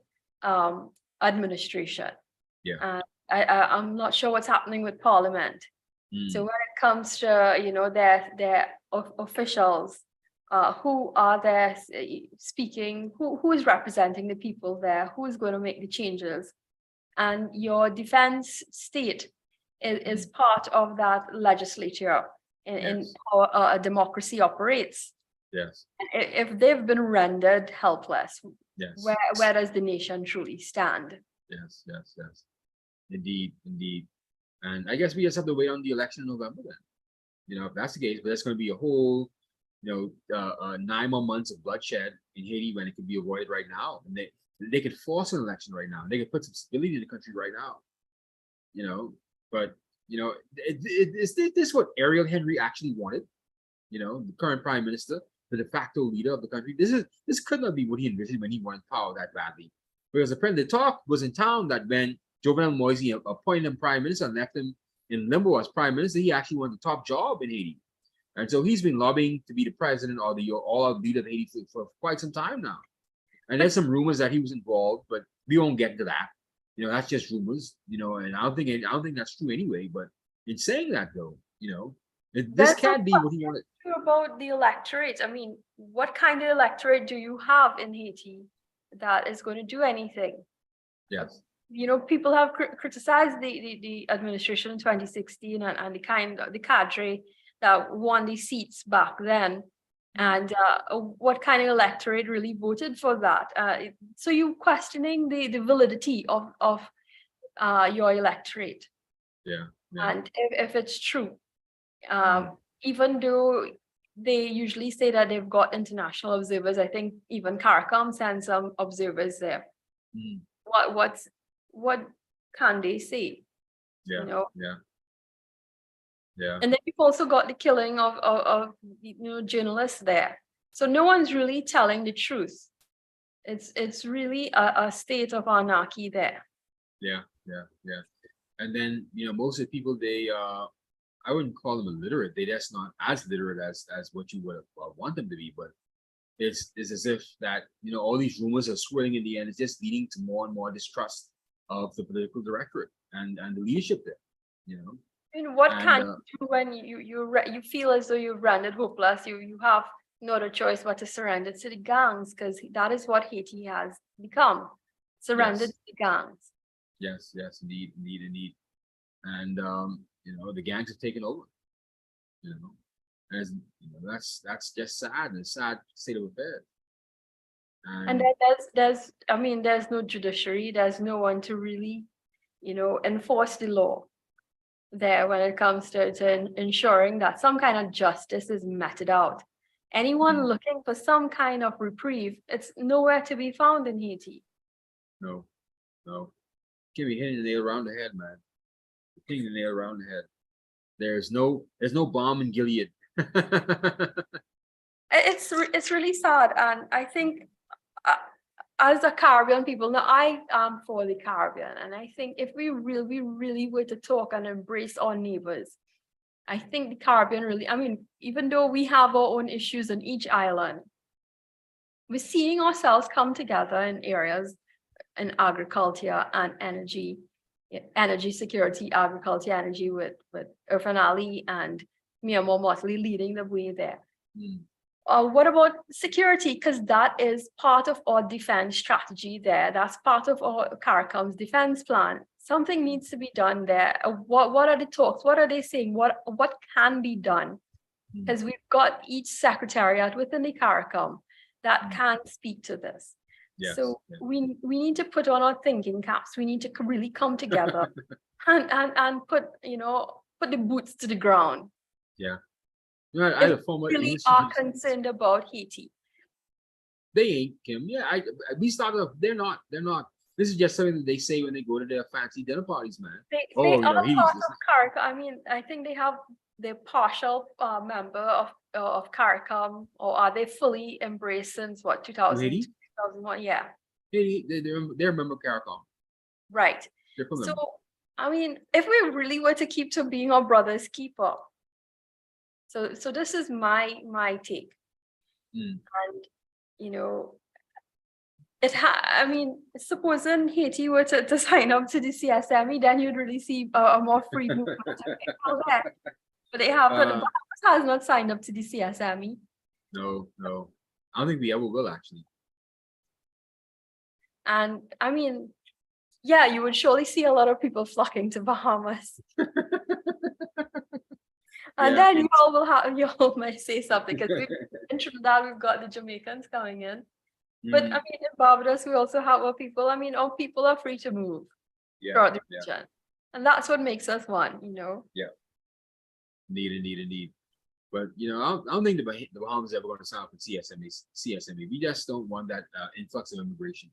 administration. Yeah. I'm not sure what's happening with Parliament. So when it comes to their officials, who are there speaking, who is representing the people there, who is going to make the changes. And your defense state is part of that legislature in how a democracy operates. Yes. If they've been rendered helpless, Yes. where does the nation truly stand? Yes. Indeed. And I guess we just have to wait on the election in November then. If that's the case, but that's going to be a whole, 9 more months of bloodshed in Haiti when it could be avoided right now. And they could force an election right now. They could put some stability in the country right now. But is this what Ariel Henry actually wanted? The current prime minister, the de facto leader of the country. This could not be what he envisioned when he wanted power that badly. Because the talk was in town that when Jovenel Moise appointed him prime minister and left him in limbo as prime minister, he actually wanted the top job in Haiti. And so he's been lobbying to be the president or the all-out leader of Haiti for quite some time now. And there's some rumors that he was involved, but we won't get into that. That's just rumors, and I don't think that's true anyway. But in saying that though, this can't be what he wanted. About the electorate, I mean, what kind of electorate do you have in Haiti that is going to do anything? Yes. People have criticized the administration in 2016 and the cadre that won the seats back then, and what kind of electorate really voted for that? So you questioning the validity of your electorate? Yeah. And if it's true, even though they usually say that they've got international observers, I think even CARICOM sends some observers there. What can they say? Yeah. And then you've also got the killing of journalists there. So no one's really telling the truth. It's really a state of anarchy there. Yeah. And then most of the people, they I wouldn't call them illiterate. They're just not as literate as what you would want them to be. But it's as if that all these rumors are swirling in the end. It's just leading to more and more distrust of the political directorate and the leadership there. What can you do when you feel as though you've rendered hopeless? You have no other choice but to surrender to the gangs, because that is what Haiti has become, surrendered to the gangs. Yes, indeed. And the gangs have taken over. And that's just sad. And a sad state of affairs. And then there's no judiciary. There's no one to really, enforce the law there when it comes to ensuring that some kind of justice is meted out. Anyone looking for some kind of reprieve, it's nowhere to be found in Haiti. No. Can't be hitting the nail around the head, man. Hitting the nail around the head. There's no bomb in Gilead. It's really sad, and I think as a Caribbean people, now I am for the Caribbean, and I think if we really were to talk and embrace our neighbors, I think the Caribbean really, even though we have our own issues on each island, we're seeing ourselves come together in areas in agriculture and energy security, agriculture, energy with Irfan Ali and Myanmar Motley leading the way there. What about security? Because that is part of our defense strategy there. That's part of our CARICOM's defense plan. Something needs to be done there. What are the talks? What are they saying? What can be done? Because we've got each secretariat within the CARICOM that can speak to this. Yes, so we need to put on our thinking caps. We need to really come together and put the boots to the ground. Yeah. I had a former really are concerned about Haiti. They ain't, Kim. Yeah, we started off. They're not. This is just something that they say when they go to their fancy dinner parties, man. They are part of CARICOM. I think they have their partial member of CARICOM, or are they fully embraced since what 2000? 2001, yeah. They're a member of CARICOM. Right. So, if we really were to keep to being our brother's keeper, so this is my take. And, supposing Haiti were to sign up to the CSME, then you'd really see a more free movement. But they have, but Bahamas has not signed up to the CSME. No, no. I don't think we ever will actually. And I mean, yeah, you would surely see a lot of people flocking to Bahamas. And Yeah. then you all will have, you all might say something because in Trinidad, we've got the Jamaicans coming in. But I Mhm. mean, in Barbados, we also have our people. I mean, our people are free to move Yeah. throughout the Yeah. region. And that's what makes us one, you know? Yeah. Indeed. But I don't think the Bahamas are ever going to sign up with CSMA. We just don't want that influx of immigration.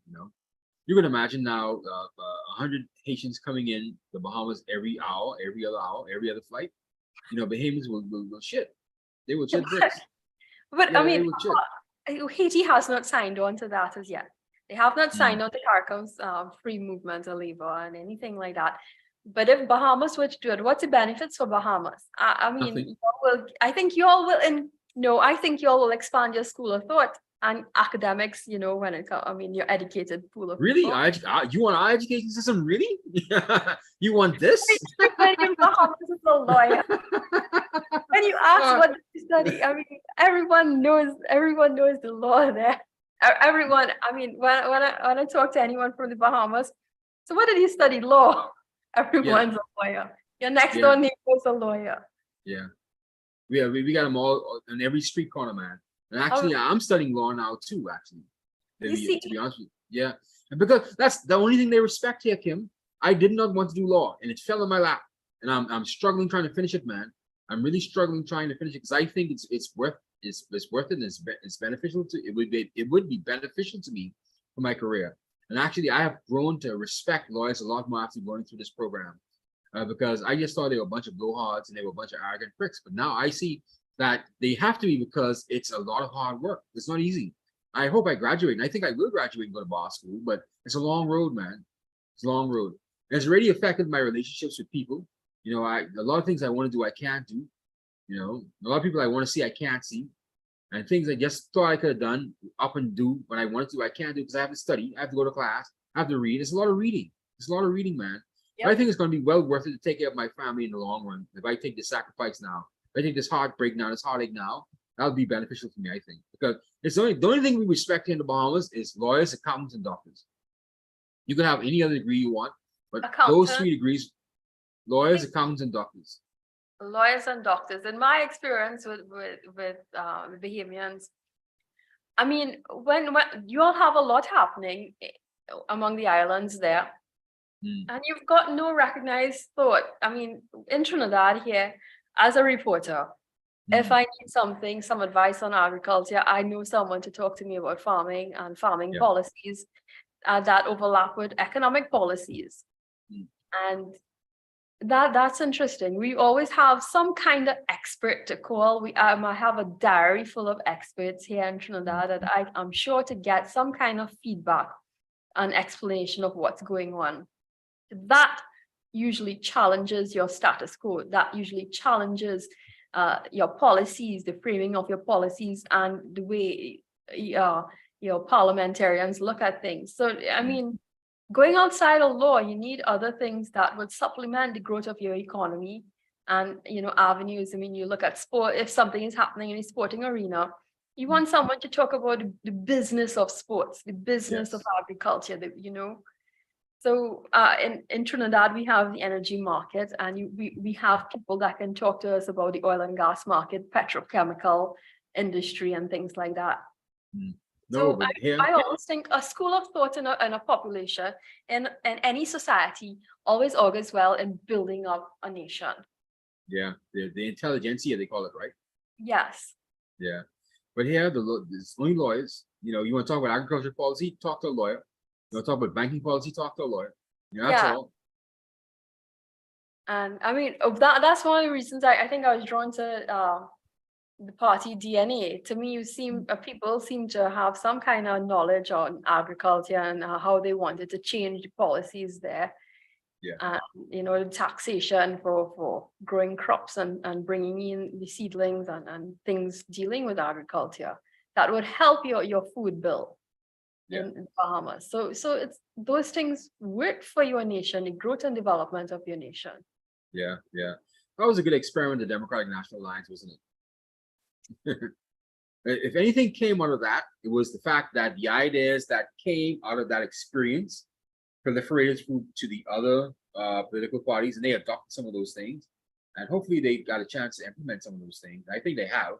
You can imagine now 100 Haitians coming in the Bahamas every hour, every other hour, every other flight. Bahamians will shit. They will shit bricks. But I Yeah, they mean, will shit. Haiti has not signed on to that as yet. They have not signed Mm. on to CARICOM's free movement of labor and anything like that. But if Bahamas were to do it, what's the benefits for Bahamas? I mean, Nothing. I think you all will, and no, I think you all will expand your school of thought and academics, you know, when it comes, I mean, your educated pool of Really? people. You want our education system? Really? You want this? Everybody in Bahamas is a lawyer. When you ask Uh, what they study, I mean, everyone knows the law there. Everyone, I mean, when I talk to anyone from the Bahamas, so what did you study? Law. yeah, Everyone's a lawyer. Your next yeah, door neighbor is a lawyer. yeah. We got them all on every street corner, man. And Um, actually, I'm studying law now too. Actually, you see, to be honest with you, yeah. And because that's the only thing they respect here, Kim. I did not want to do law, and it fell in my lap, and I'm struggling trying to finish it, man. I'm really struggling trying to finish it because I think it's worth it. And it's beneficial to it would be beneficial to me for my career. And actually, I have grown to respect lawyers a lot more after going through this program because I just thought they were a bunch of blowhards and they were a bunch of arrogant pricks. But now I see that they have to be because it's a lot of hard work. It's not easy. I hope I graduate, and I think I will graduate and go to law school, but it's a long road, man. It's a long road. And it's already affected my relationships with people. A lot of things I want to do, I can't do. A lot of people I want to see, I can't see. And things I just thought I could have done up and do when I wanted to, I can't do because I have to study, I have to go to class, I have to read. It's a lot of reading. It's a lot of reading, man. But I yep, think it's going to be well worth it to take care of my family in the long run. If I take the sacrifice now, if I take this heartbreak now, this heartache now, that'll be beneficial for me, I think. Because it's the only thing we respect here in the Bahamas is lawyers, accountants, and doctors. You can have any other degree you want, but those accountant, three degrees, lawyers, accountants, and doctors. lawyers, and doctors. In my experience with Bahamians, I mean, when you all have a lot happening among the islands there. Mm, And you've got no recognized thought. I mean, in Trinidad here, as a reporter, if mm, I need something, some advice on agriculture, I know someone to talk to me about farming and farming yeah. policies that overlap with economic policies. Mm, And that's interesting. We always have some kind of expert to call. I have a diary full of experts here in mm, Trinidad that I'm sure to get some kind of feedback and explanation of what's going on. That usually challenges your status quo. That usually challenges your policies, the framing of your policies, and the way your parliamentarians look at things. So, I mm. mean, going outside of law, you need other things that would supplement the growth of your economy and, you know, avenues. I mean, you look at sport, if something is happening in a sporting arena, you Mm. want someone to talk about the business of sports, the business of Yes. agriculture, you know. So in Trinidad, we have the energy market, and we have people that can talk to us about the oil and gas market, petrochemical industry, and things like that. Mm. No, So but here, I always think a school of thought in a population, in any society, always augurs well in building up a nation. yeah, the intelligentsia, they call it, right? Yes. Yeah. But here, there's only lawyers. You want to talk about agriculture policy, talk to a lawyer. You want to talk about banking policy, talk to a lawyer. That's Yeah. all. And I mean, that's one of the reasons I think I was drawn to the party DNA. To me, Mm. people seem to have some kind of knowledge on agriculture and how they wanted to change the policies there. Yeah. And you know, the taxation for growing crops and bringing in the seedlings and things dealing with agriculture that would help your food bill Yeah. in Bahamas. So it's those things work for your nation, the growth and development of your nation. Yeah. Yeah. That was a good experiment, the Democratic National Alliance, wasn't it? If anything came out of that, it was the fact that the ideas that came out of that experience proliferated through to the other political parties, and they adopted some of those things. And hopefully they got a chance to implement some of those things. I think they have.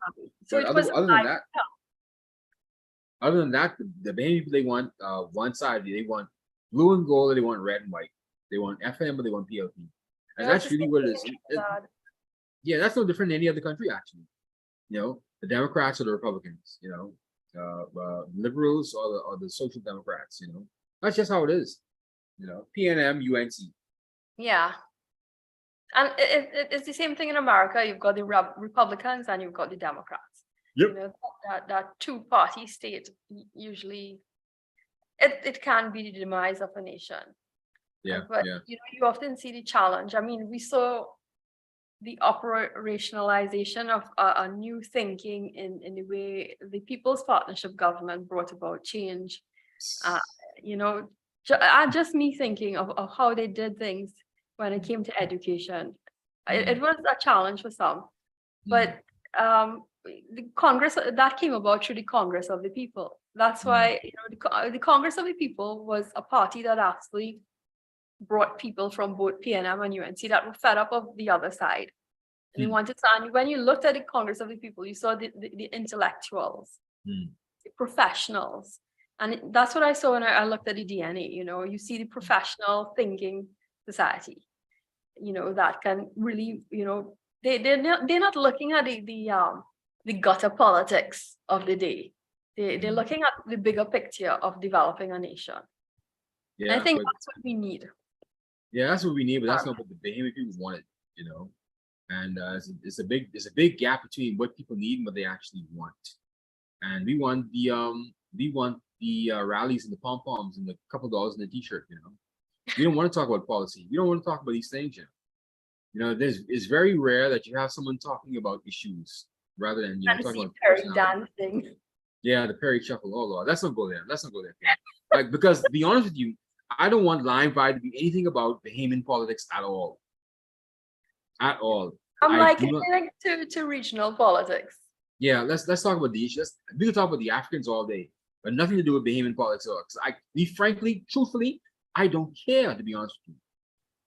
So But it was other than that, the main people they want one side, they want blue and gold, or they want red and white. They want FM, or they want PLP. And that's really what it is. Yeah, that's no different than any other country, actually. You know, the Democrats or the Republicans, you know, liberals or the Social Democrats, you know. That's just how it is. You know, PNM, UNC. Yeah. And it's the same thing in America. You've got the Republicans and you've got the Democrats. Yep. You know, that two-party state usually it can be the demise of a nation. Yeah. But yeah. you know, you often see the challenge. I mean, we saw the operationalization of a new thinking in the way the People's Partnership government brought about change. You know, just me thinking of how they did things when it came to education. It was a challenge for some, but the Congress that came about through the Congress of the People. That's why, you know, the Congress of the People was a party that actually brought people from both PNM and UNC that were fed up of the other side. And they wanted to, and when you looked at the Congress of the People, you saw the intellectuals, the professionals. And that's what I saw when I looked at the DNA. You know, you see the professional thinking society, you know, that can really, you know, they're not looking at the gutter politics of the day. They're looking at the bigger picture of developing a nation. Yeah, I think that's what we need. Yeah, that's what we need, but that's not what the Bahamian people wanted, you know. And it's a big gap between what people need and what they actually want. And we want the rallies and the pom poms and the couple dollars in the t-shirt, you know. We don't want to talk about policy. We don't want to talk about these things, you know. You know, it's very rare that you have someone talking about issues rather than, you know, talking about Perry dancing. Yeah, the Perry shuffle. Oh Lord, let's not go there. Let's not go there. Like, because to be honest with you, I don't want LimeVibe to be anything about Bahamian politics at all. At all. I'm liking to regional politics. Yeah, let's talk about the issues. We can talk about the Africans all day, but nothing to do with Bahamian politics. Frankly, truthfully, I don't care, to be honest with you.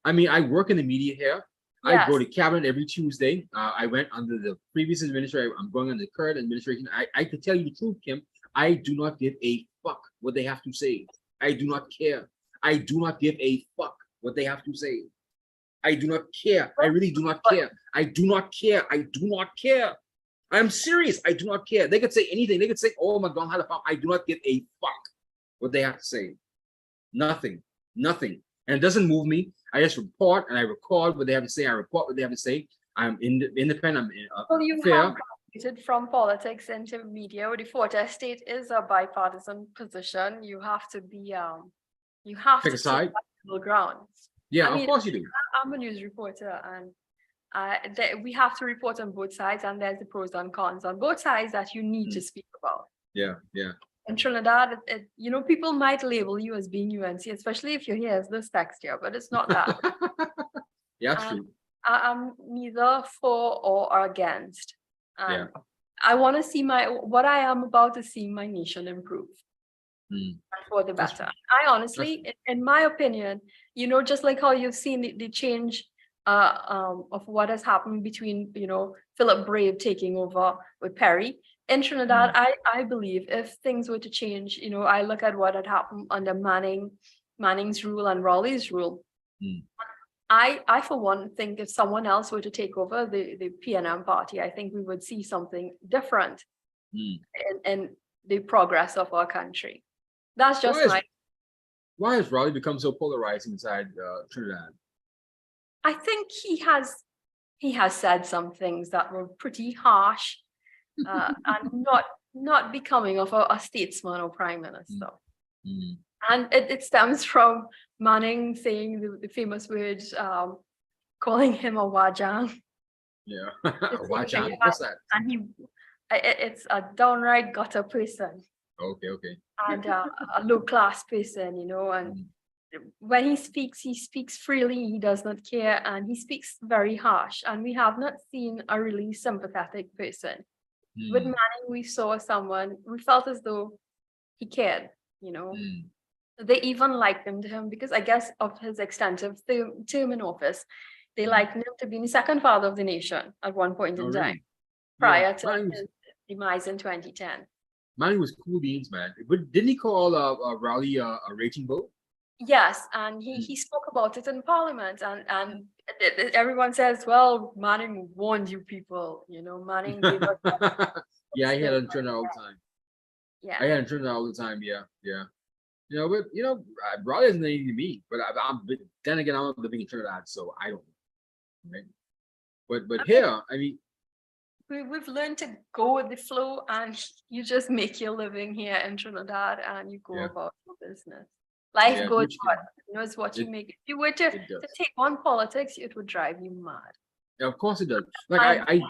I mean, I work in the media here. Yes. I go to cabinet every Tuesday. I went under the previous administration. I'm going under the current administration. I could tell you the truth, Kim. I do not give a fuck what they have to say. I do not care. I do not give a fuck what they have to say. I do not care. I really do not care. I do not care. I do not care. I'm serious. I do not care. They could say anything. They could say, oh, McDonald had a farm. I do not give a fuck what they have to say. Nothing. Nothing. And it doesn't move me. I just report and I record what they have to say. I report what they have to say. I'm independent. Well, you have graduated from politics into media. The Fourth Estate is a bipartisan position. You have to be, you have pick to a side. Take ground. Yeah, of course you do. I'm a news reporter, and we have to report on both sides, and there's the pros and cons on both sides that you need to speak about. Yeah, yeah. In Trinidad, you know, people might label you as being UNC, especially if you're here as this text here, but it's not that. Yeah, that's true. I'm neither for or against. And I want to see what I am about to see my nation improve. For the better. I honestly, in my opinion, you know, just like how you've seen the change of what has happened between, you know, Philip Brave taking over with Perry. In Trinidad, I believe if things were to change, you know, I look at what had happened under Manning's rule and Raleigh's rule. I for one think if someone else were to take over the PNM party, I think we would see something different in the progress of our country. That's just why has Raleigh become so polarizing inside Trinidad? I think he has said some things that were pretty harsh and not becoming of a statesman or prime minister. And it stems from Manning saying the famous words, calling him a wajang. Yeah, a wajang. What's that? And it's a downright gutter person. Okay. And a low-class person, you know, and when he speaks freely, he does not care, and he speaks very harsh, and we have not seen a really sympathetic person With Manning, we saw someone, we felt as though he cared, you know. They even likened him because I guess of his extensive term in office. They likened him to being the second father of the nation at one point in time, Really? prior to Manning his demise in 2010. was cool beans, man. But didn't he call Raleigh a raging bull? Yes, and he spoke about it in Parliament, and everyone says, "Well, Manning warned you people, you know, Manning gave us." Yeah, I hear it turn out all the time. Yeah, I hear it turn out all the time. Yeah, yeah. You know, but Raleigh isn't anything to me. But but then again, I'm not living in Trinidad, so I don't know, right? But here, I mean, we've learned to go with the flow, and you just make your living here in Trinidad, and you go yeah, about your business. Life yeah, goes which on, you know, it's what you it make. If you were to it does. take on politics, it would drive you mad. Yeah, of course it does. Like And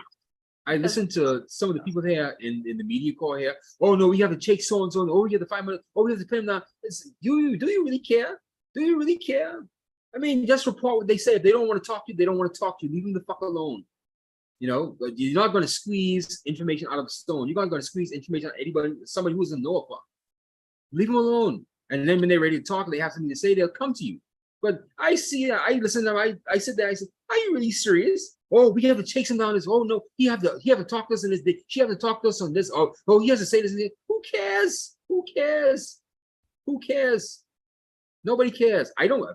I because listen to some of the people here in the media call here. Oh no, we have to take so and so. Oh, we have to 5 minutes. Oh, we have to pay them down. Do you really care? Do you really care? I mean, just report what they say. If they don't want to talk to you, they don't want to talk to you. Leave them the fuck alone. You know, but you're not going to squeeze information out of stone. You're not going to squeeze information out of anybody, somebody who doesn't know about. Leave them alone. And then when they're ready to talk, they have something to say, they'll come to you. But I see, I listen to them. I sit there. I said, "Are you really serious? Oh, we have to chase him down this. Oh no, he have to talk to us on this. She have to talk to us on this. Oh, he has to say this. Who cares? Who cares? Who cares? Nobody cares. I don't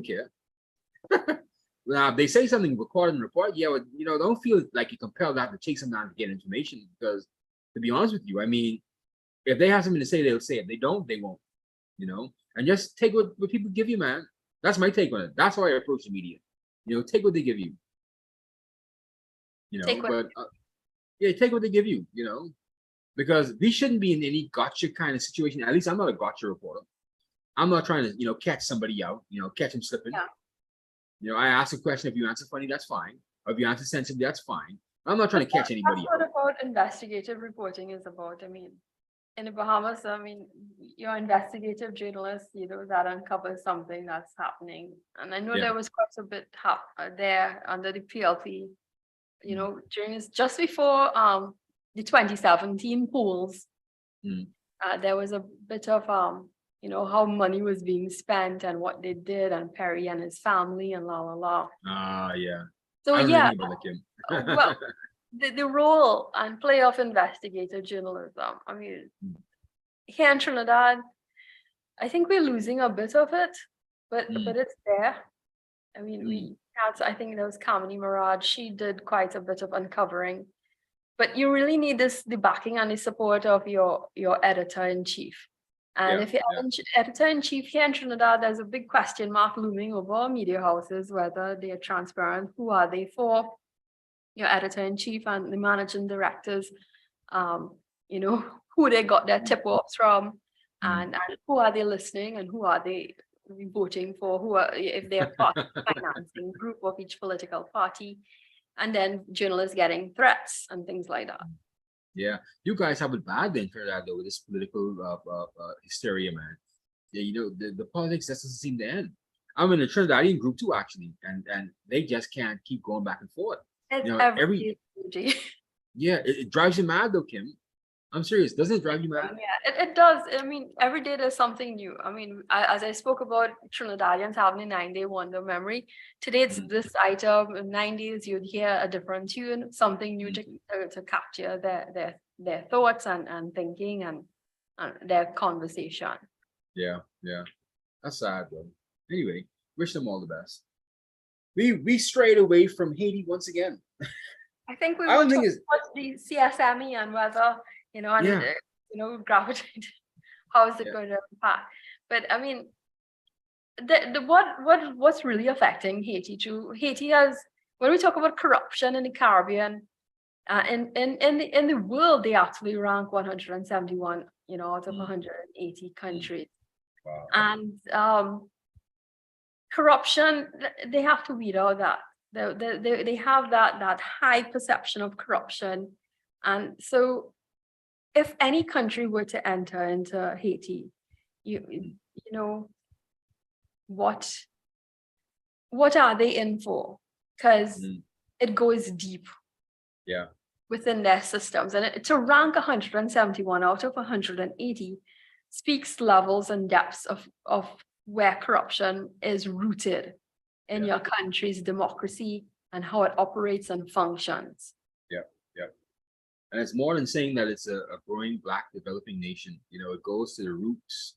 care. Now, if they say something recorded in the report, yeah, but, don't feel like you're compelled to have to chase them down to get information. Because to be honest with you, I mean, if they have something to say, they'll say it. If they don't, they won't. And just take what people give you, man. That's my take on it. That's how I approach the media. Take what they give you. take what But yeah, take what they give you. Because we shouldn't be in any gotcha kind of situation. At least I'm not a gotcha reporter. I'm not trying to, catch somebody out. Catch them slipping. Yeah. I ask a question. If you answer funny, that's fine. Or if you answer sensitive, that's fine. I'm not trying to catch anybody out. That's what investigative reporting is about. I mean, in the Bahamas, I mean, you're investigative journalist, that uncovers something that's happening. And I know there was quite a bit there under the PLP, during this, just before the 2017 polls. There was a bit of how money was being spent and what they did, and Perry and his family and la la la. Yeah. So I don't yeah, know about Kim. well, the role and play of investigative journalism. I mean, here in Trinidad, I think we're losing a bit of it, but it's there. I mean, we had, I think there was Kamini Marad. She did quite a bit of uncovering, but you really need the backing and the support of your editor-in-chief. And if you're editor-in-chief here in Trinidad, there's a big question mark looming over media houses, whether they are transparent. Who are they for? Your editor-in-chief and the managing directors, who they got their tip-offs from, and who are they listening, and who are they voting for, who are, if they're part of the financing group of each political party, and then journalists getting threats and things like that. Yeah, you guys have it bad then for that though, with this political hysteria, man. Yeah, the politics doesn't seem to end. I'm in the Trinidadian group too, actually, and they just can't keep going back and forth. It drives you mad though, Kim. I'm serious. Doesn't it drive you mad? Yeah, it does. I mean, every day there's something new. I mean, as I spoke about Trinidadians having a 9-day wonder memory, today it's this item. In 9 days, you'd hear a different tune, something new to capture their thoughts and thinking and their conversation. Yeah. That's sad though. Anyway, wish them all the best. We strayed away from Haiti once again. I think we will talk about the CSME and whether, gravitate. How is it going to impact? But I mean, what's really affecting Haiti too? Haiti has, when we talk about corruption in the Caribbean, in the world, they actually rank 171, out of 180 countries. Wow. And corruption, they have to weed out that. They have that high perception of corruption. And so if any country were to enter into Haiti, what are they in for? Because it goes deep. Yeah. within their systems. And to rank 171 out of 180 speaks levels and depths of where corruption is rooted in your country's democracy and how it operates and functions. Yeah, yeah. And it's more than saying that it's a growing Black developing nation. You know, it goes to the roots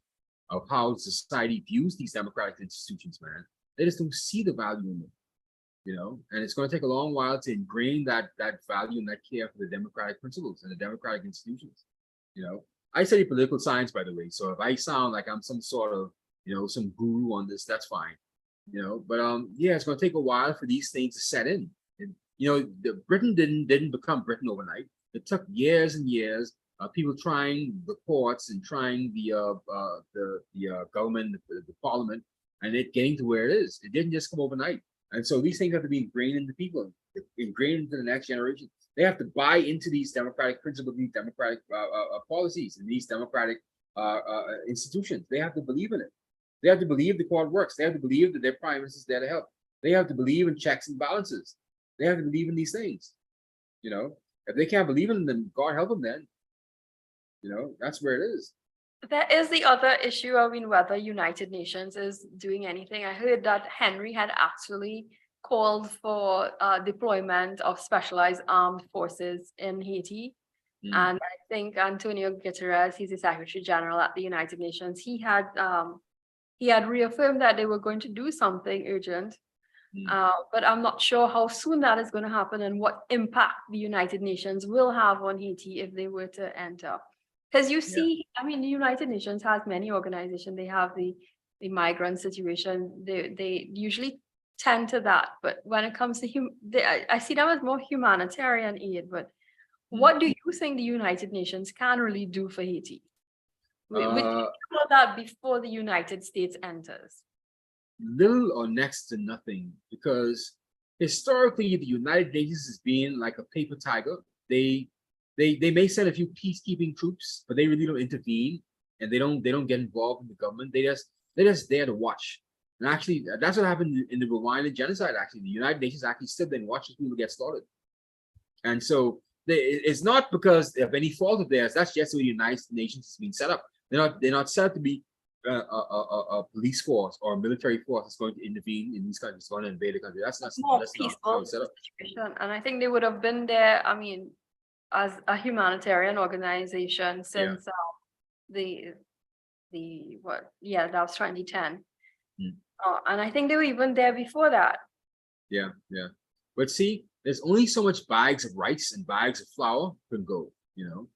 of how society views these democratic institutions, man. They just don't see the value in them, you know, and it's going to take a long while to ingrain that value and that care for the democratic principles and the democratic institutions. You know, I study political science, by the way, so if I sound like I'm some sort of, you know, some guru on this, that's fine, you know. But yeah, it's going to take a while for these things to set in. And you know, Britain didn't become Britain overnight. It took years and years. People trying the courts and trying the government, the parliament, and it getting to where it is. It didn't just come overnight. And so these things have to be ingrained into people, ingrained into the next generation. They have to buy into these democratic principles, these democratic policies, and these democratic institutions. They have to believe in it. They have to believe the court works. They have to believe that their prime minister is there to help. They have to believe in checks and balances. They have to believe in these things. You know, if they can't believe in them, God help them then. You know, that's where it is. There is the other issue, I mean, whether United Nations is doing anything. I heard that Henry had actually called for deployment of specialized armed forces in Haiti. And I think Antonio Guterres, he's the Secretary General at the United Nations, he had reaffirmed that they were going to do something urgent. But I'm not sure how soon that is going to happen and what impact the United Nations will have on Haiti if they were to enter. Because you see, I mean, the United Nations has many organizations. They have the migrant situation. They usually tend to that. But when it comes to I see them as more humanitarian aid. But what do you think the United Nations can really do for Haiti? We talk about that before the United States enters. Little or next to nothing, because historically the United Nations has been like a paper tiger. They may send a few peacekeeping troops, but they really don't intervene, and they don't get involved in the government. They're just there to watch. And actually, that's what happened in the Rwandan genocide. Actually, the United Nations actually stood there and watched people get slaughtered. And so it's not because of any fault of theirs. That's just the way the United Nations has been set up. They're not set up to be a police force or a military force that's going to intervene in these countries, going to invade the country. That's not how it's set up. And I think they would have been there. I mean, as a humanitarian organization since that was 2010. And I think they were even there before that. Yeah. But see, there's only so much bags of rice and bags of flour can go, you know.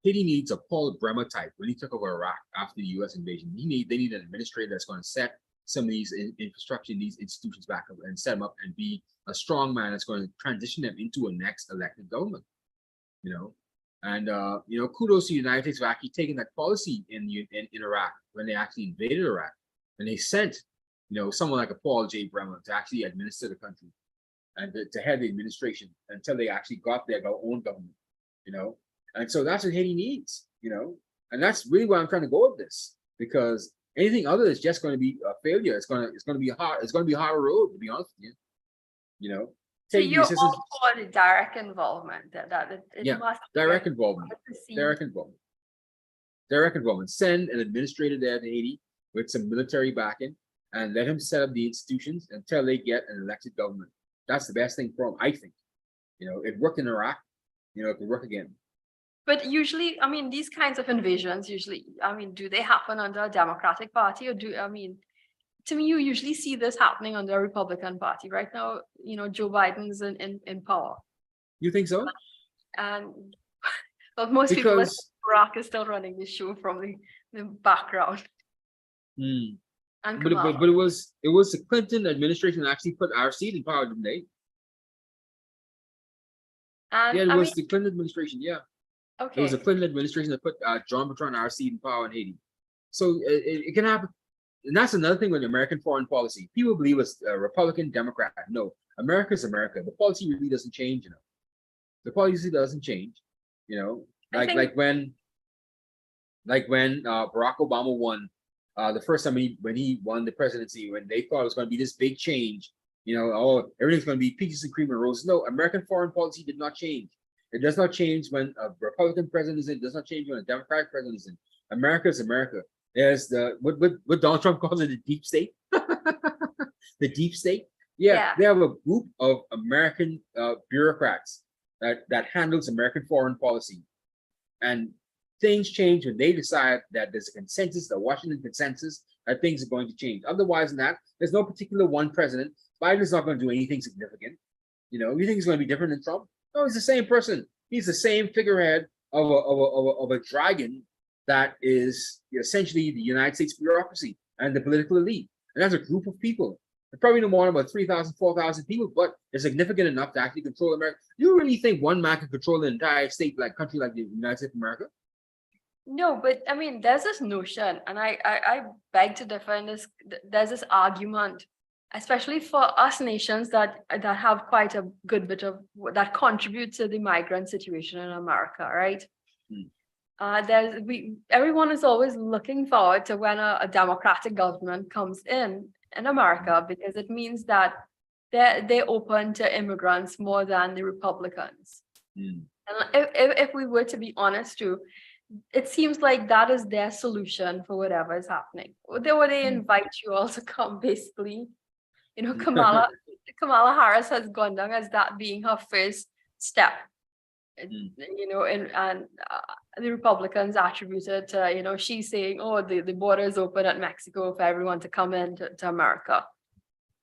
Haiti needs a Paul Bremer type. When he took over Iraq after the U.S. invasion, they need an administrator that's going to set some of these infrastructure, these institutions back up and set them up and be a strong man that's going to transition them into a next elected government, you know. And you know, kudos to the United States for actually taking that policy in Iraq when they actually invaded Iraq, and they sent, you know, someone like a Paul J. Bremer to actually administer the country and to head the administration until they actually got their own government, you know. And so that's what Haiti needs, you know, and that's really where I'm trying to go with this, because anything other is just going to be a failure. It's going to be a hard road, to be honest with you. You know, so you're all for the direct involvement. Direct involvement. Send an administrator there to Haiti with some military backing and let him set up the institutions until they get an elected government. That's the best thing for them, I think. You know, it worked in Iraq. You know, it could work again. But usually, I mean, these kinds of invasions, do they happen under a Democratic Party, or to me, you usually see this happening under a Republican Party. Right now, you know, Joe Biden's in power. You think so? And but most people, Barack is still running the show from the background. And but it was the Clinton administration that actually put our seat in power, didn't they? And yeah, it was the Clinton administration. Yeah. Okay. It was the Clinton administration that put John Bertrand RC in power in Haiti. So it can happen. And that's another thing with American foreign policy. People believe it's Republican, Democrat. No, America's America. The policy really doesn't change, you know. The policy doesn't change, you know. Like when Barack Obama won the first time when he won the presidency, when they thought it was going to be this big change Everything's going to be peaches and cream and roses. No, American foreign policy did not change. It does not change when a Republican president is in. It does not change when a Democratic president is in. America is America. There's what Donald Trump calls it the deep state. The deep state. Yeah, they have a group of American bureaucrats that handles American foreign policy, and things change when they decide that there's a consensus, the Washington consensus, that things are going to change. Otherwise than that, there's no particular one president. Biden is not going to do anything significant. You think he's going to be different than Trump? No, he's the same person. He's the same figurehead of a dragon that is essentially the United States bureaucracy and the political elite. And that's a group of people. They're probably no more than about 3,000, 4,000 people, but they're significant enough to actually control America. You really think one man can control an entire country like the United States of America? No, but I mean, there's this notion, and I beg to differ in this. There's this argument, especially for us nations that have quite a good bit of that contribute to the migrant situation in America, right? Everyone is always looking forward to when a democratic government comes in America, because it means that they're open to immigrants more than the Republicans. And if we were to be honest too, it seems like that is their solution for whatever is happening. They invite you all to come, basically. Kamala Harris has gone down as that being her first step. And the Republicans attributed to, she's saying, oh, the border is open at Mexico for everyone to come in to America.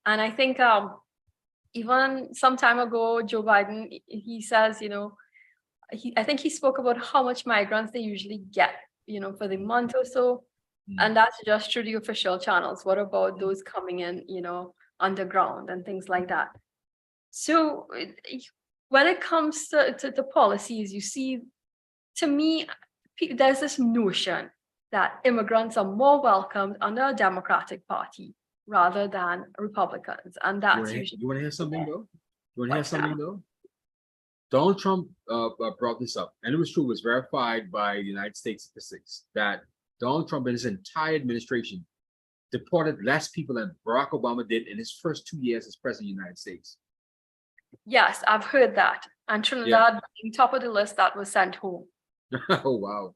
And I think even some time ago, Joe Biden, he says, I think he spoke about how much migrants they usually get, for the month or so. And that's just through the official channels. What about those coming in, underground and things like that? So when it comes to policies, you see, to me, there's this notion that immigrants are more welcomed under a Democratic Party rather than Republicans. And that's usually. You want to hear something, though? Donald Trump brought this up, and it was true. It was verified by the United States statistics that Donald Trump and his entire administration deported less people than Barack Obama did in his first 2 years as president of the United States. Yes, I've heard that. And Trinidad being top of the list that was sent home. Oh, wow.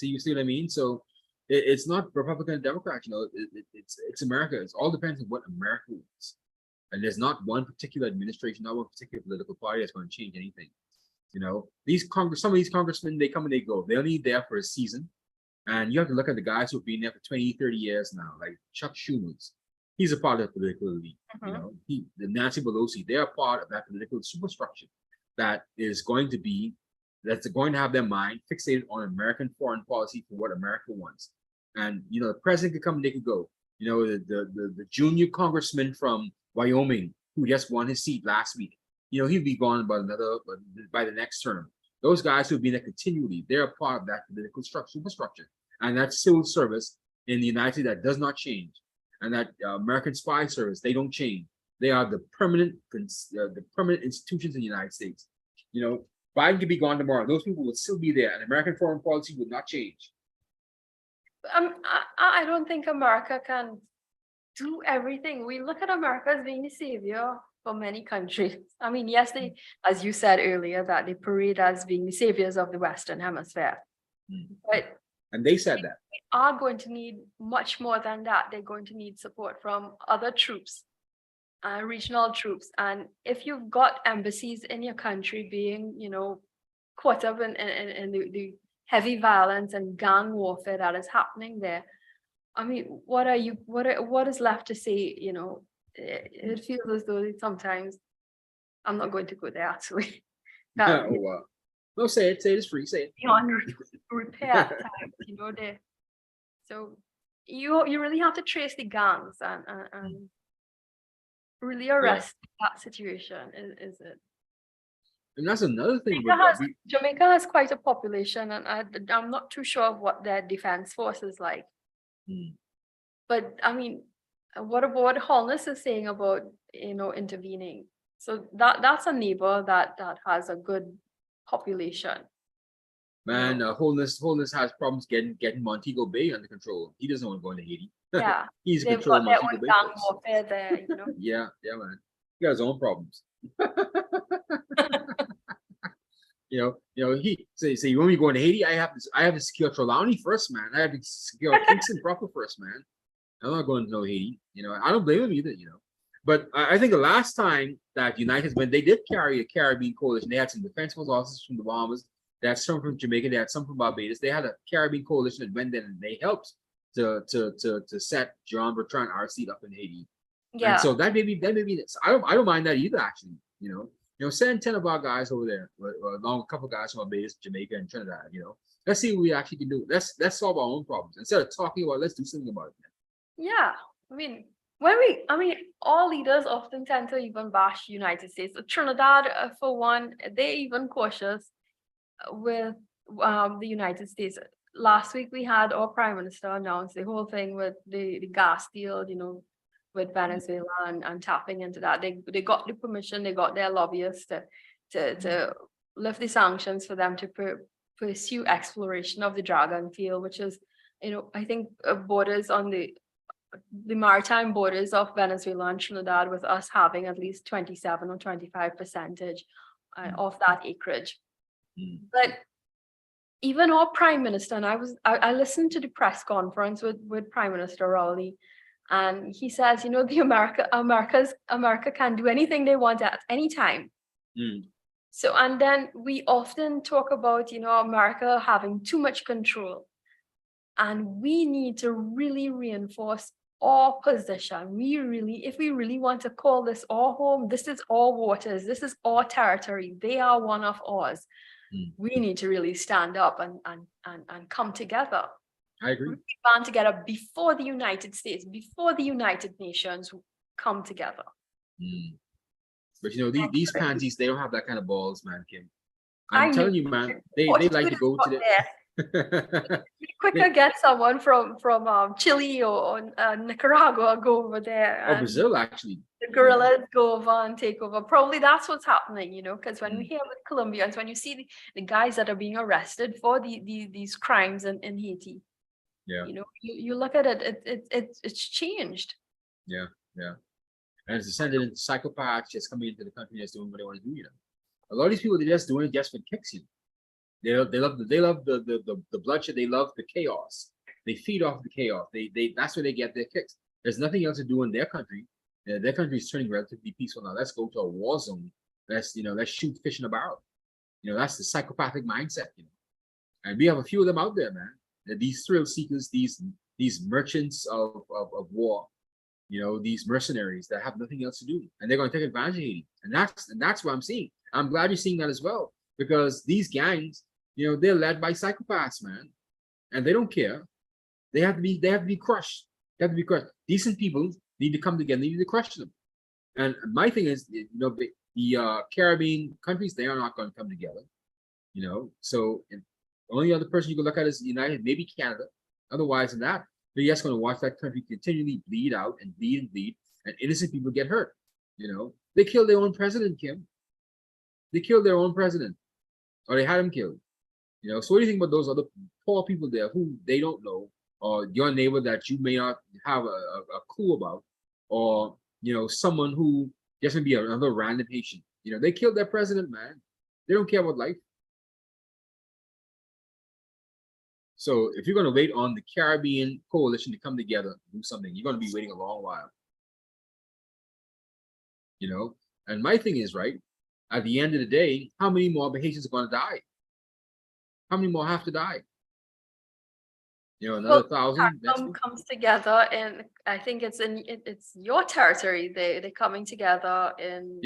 You see what I mean? So it's not Republican and Democrat, it's America. It all depends on what America wants. And there's not one particular administration, not one particular political party that's going to change anything. Some of these congressmen, they come and they go. They're only there for a season. And you have to look at the guys who've been there for 20, 30 years now, like Chuck Schumer's. He's a part of the political elite. The Nancy Pelosi, they're a part of that political superstructure that is going to have their mind fixated on American foreign policy for what America wants. And the president could come and they could go. The junior congressman from Wyoming who just won his seat last week, he'd be gone by the next term. Those guys who've been there continually, they're a part of that political superstructure, and that civil service in the United States that does not change, and that American spy service, they don't change. They are the permanent institutions in the United States. Biden could be gone tomorrow. Those people would still be there, and American foreign policy would not change. I don't think America can do everything. We look at America as being the savior for many countries. I mean, yes, they, as you said earlier, that they parade as being the saviors of the Western Hemisphere. And they said that. They are going to need much more than that. They're going to need support from other troops, regional troops. And if you've got embassies in your country being, caught up in the heavy violence and gang warfare that is happening there, I mean, what is left to say? It feels as though sometimes I'm not going to go there actually. Oh, wow. No, say it. Say it is free. Say it. Beyond repair time, there. So you really have to trace the gangs and really arrest that situation. Is it? And that's another thing. Jamaica has quite a population, and I'm not too sure of what their defense force is like. But I mean, what Holness is saying about intervening. So that's a neighbor that has a good population. Man, Holness has problems getting Montego Bay under control. He doesn't want to go into Haiti. Yeah. He's in They've control got of their most of own the gang Barbados. warfare there, you know. Yeah, yeah, man. He got his own problems. He say you want me to go into Haiti? I have to secure Trelawney first, man. I have to secure Kingston proper first, man. I'm not going to no Haiti. I don't blame him either, But I think the last time that United went, they did carry a Caribbean coalition. They had some defense force officers from the Bahamas. They had some from Jamaica. They had some from Barbados. They had a Caribbean coalition that went there and they helped to set John Bertrand Aristide up in Haiti. And Yeah. so that may be this. I don't mind that either, actually. Send 10 of our guys over there, along with a couple of guys from Barbados, Jamaica, and Trinidad. Let's see what we actually can do. Let's solve our own problems instead of talking about. Let's do something about it. Yeah. I mean, all leaders often tend to even bash United States. Trinidad, for one, they even cautious with the United States. Last week we had our prime minister announce the whole thing with the gas deal, with Venezuela and tapping into that. They got the permission, they got their lobbyists to lift the sanctions for them to pursue exploration of the Dragon field, which is, I think borders on the maritime borders of Venezuela and Trinidad, with us having at least 27 or 25% of that acreage. But even our prime minister, and I listened to the press conference with Prime Minister Rowley, and he says, America can do anything they want at any time. So, and then we often talk about, America having too much control, and we need to really reinforce our position. If we really want to call this our home, this is our waters, this is our territory, they are one of ours. We need to really stand up and come together. I agree. Band together before the United States, before the United Nations come together. But these pansies, they don't have that kind of balls, man, Kim. I'm telling you, man, they like to go to the quicker get someone from Chile or Nicaragua, go over there. Or Brazil, actually. The guerrillas go over and take over. Probably that's what's happening, because when we hear with Colombians, when you see the guys that are being arrested for these crimes in Haiti, you look at it, it's changed. Yeah. And it's descended into psychopaths just coming into the country just doing what they want to do. A lot of these people, they're just doing it just for kicks. They love the bloodshed. They love the chaos. They feed off the chaos. That's where they get their kicks. There's nothing else to do in their country. Their country is turning relatively peaceful now. Let's go to a war zone. Let's shoot fish in a barrel. That's the psychopathic mindset. And we have a few of them out there, man. These thrill seekers, these merchants of war. These mercenaries that have nothing else to do, and they're going to take advantage of Haiti. And that's what I'm seeing. I'm glad you're seeing that as well, because these gangs, they're led by psychopaths, man, and they don't care. They have to be crushed. They have to be crushed. Decent people need to come together. They need to crush them. And my thing is, the Caribbean countries, they are not going to come together. So the only other person you can look at is United, maybe Canada. Otherwise than that, they're just going to watch that country continually bleed out and bleed, and innocent people get hurt. They killed their own president, Kim. They killed their own president, or they had him killed. So what do you think about those other poor people there who they don't know, or your neighbor that you may not have a clue about, or someone who just may be another random Haitian? They killed their president, man. They don't care about life. So if you're going to wait on the Caribbean coalition to come together and do something, you're going to be waiting a long while. And my thing is, right, at the end of the day, how many more Haitians are going to die? How many more have to die? Another 1,000. Comes together, and I think it's your territory. They're coming together in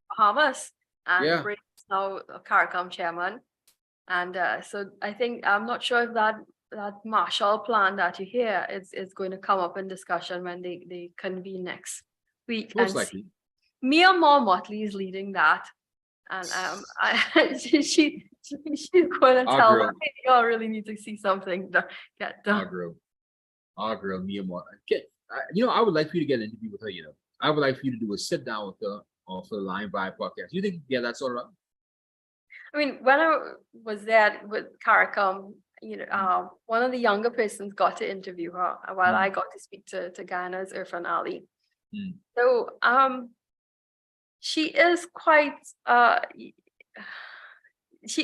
Bahamas, and Brady is now a CARICOM chairman. And so I think, I'm not sure if that Marshall Plan that you hear is going to come up in discussion when they convene next week. Most likely. Mia Motley is leading that. And she's going to tell them, hey, y'all really need to see something get done. Our girl, Mia Motley. I would like for you to get an interview with her, I would like for you to do a sit down with her for the LimeVibe podcast. You think you can get that sorted out? I mean, when I was there with CARICOM, one of the younger persons got to interview her while I got to speak to Guyana's Irfan Ali. So she is quite she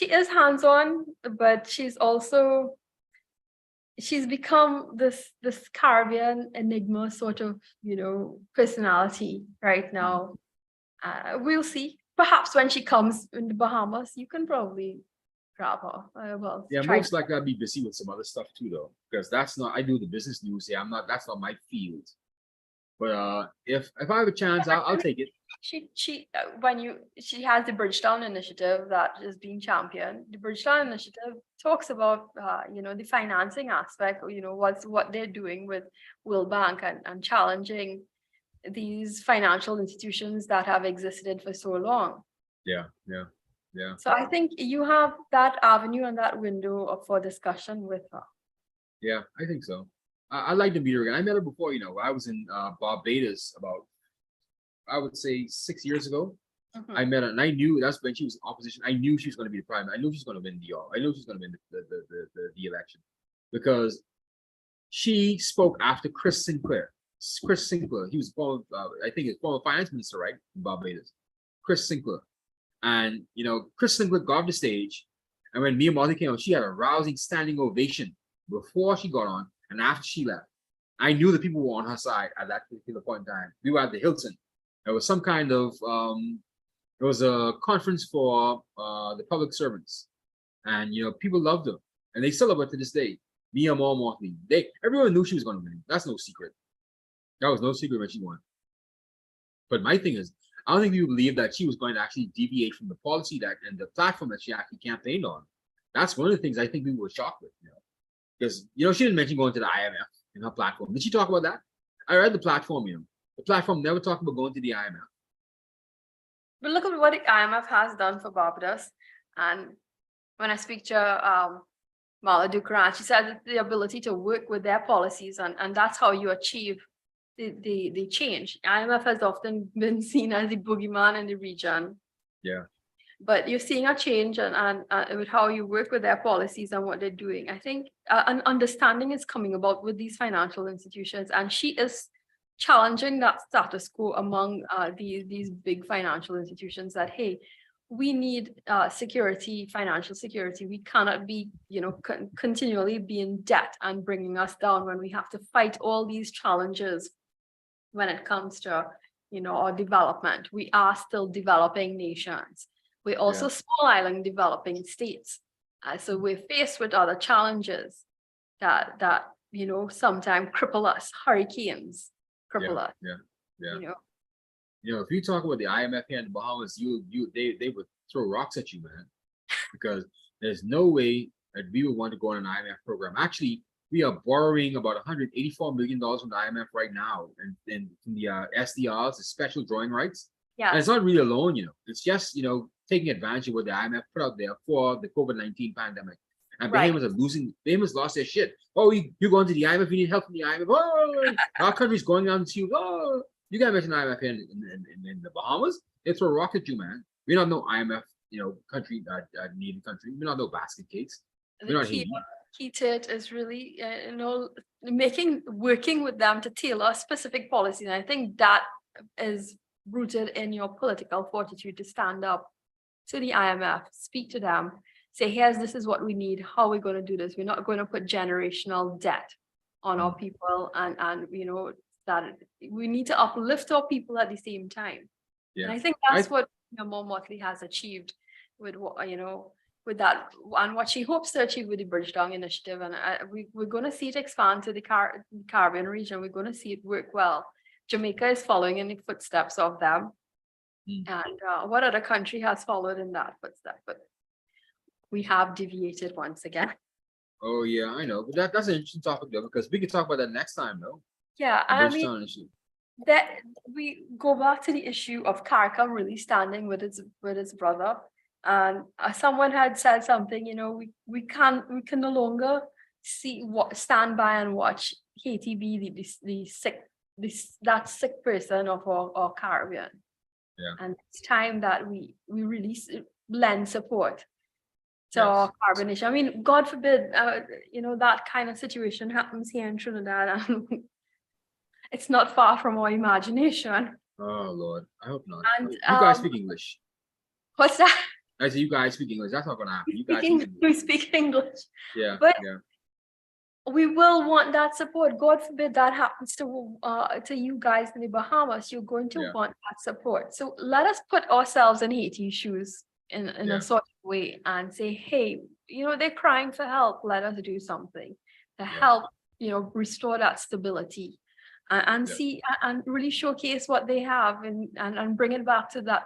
is hands-on, but she's become this Caribbean enigma sort of, personality right now. We'll see. Perhaps when she comes in the Bahamas, you can probably grab her. Yeah, most likely I'll be busy with some other stuff too, though, because I do the business news here. That's not my field. But if I have a chance, I'll take it. She has the Bridgetown initiative that is being championed. The Bridgetown initiative talks about the financing aspect, what they're doing with World Bank and challenging these financial institutions that have existed for so long. Yeah. So I think you have that avenue and that window for discussion with her. Yeah, I think so. I like to meet her again. I met her before, I was in Barbados about, I would say 6 years ago. I met her and I knew that's when she was in opposition. I knew she was going to be the prime. I knew she was going to win I knew she was going to win the election, because she spoke after Chris Sinclair. Chris Sinclair, he was former, I think he's former finance minister, right, in Barbados. Chris Sinclair. And, Chris Sinclair got off the stage, and when Mia Mottley came on, she had a rousing standing ovation before she got on and after she left. I knew the people were on her side at that particular point in time. We were at the Hilton. There was some kind of, it was a conference for the public servants. And, people loved her. And they still love her to this day. Mia Mottley. Everyone knew she was going to win. That's no secret. That was no secret when she won. But my thing is, I don't think people believe that she was going to actually deviate from the policy and the platform that she actually campaigned on. That's one of the things I think people were shocked with, because, she didn't mention going to the IMF in her platform. Did she talk about that? I read the platform, the platform never talked about going to the IMF. But look at what the IMF has done for Barbados. And when I speak to Mala Dukran, she said that the ability to work with their policies, and that's how you achieve the change. IMF has often been seen as the boogeyman in the region. Yeah. But you're seeing a change and with how you work with their policies and what they're doing. I think an understanding is coming about with these financial institutions, and she is challenging that status quo among these big financial institutions that, hey, we need security, financial security. We cannot be, continually be in debt and bringing us down when we have to fight all these challenges when it comes to, our development. We are still developing nations. We're also small island developing states. So we're faced with other challenges that sometimes cripple us. Hurricanes cripple us. Yeah. If you talk about the IMF here in the Bahamas, they would throw rocks at you, man, because there's no way that we would want to go on an IMF program. Actually, we are borrowing about $184 million from the IMF right now, and from the SDRs, the special drawing rights. Yeah. And it's not really a loan, it's just, taking advantage of what the IMF put out there for the COVID-19 pandemic. And Bahamas lost their shit. Oh, you're going to the IMF, you need help from the IMF. Oh, our country's going down to you. Oh, you gotta mention IMF in the Bahamas. They throw a rock at you, man. We're not no IMF, country, needy country. We're not no basket cakes. We're not Haiti. Key to it is really, working with them to tailor specific policies. And I think that is rooted in your political fortitude to stand up to the IMF, speak to them, say, this is what we need, how we're going to do this. We're not going to put generational debt on our people, and that we need to uplift our people at the same time. Yeah. And I think that's what Mia Mottley has achieved with with that, and what she hopes to achieve with the Bridgetown initiative. And we're going to see it expand to the Caribbean region. We're going to see it work well. Jamaica is following in the footsteps of them. And what other country has followed in that footstep? But we have deviated once again. Oh yeah, I know. But that's an interesting topic though, because we could talk about that next time though. Yeah, I mean, that we go back to the issue of CARICOM really standing with its brother. And someone had said something, we can no longer stand by and watch Haiti be that sick person of our Caribbean. Yeah. And it's time that we really lend support to carbon issue. I mean, God forbid, that kind of situation happens here in Trinidad, and it's not far from our imagination. Oh Lord, I hope not. And You guys speak English. what's that? I say you guys speak English. That's not gonna happen. You guys We speak English. Yeah. But yeah. we will want that support. God forbid that happens to you guys in the Bahamas. You're going to want that support. So let us put ourselves in Haiti's shoes in a sort of way and say, hey, they're crying for help. Let us do something to help, restore that stability and see and really showcase what they have and bring it back to that,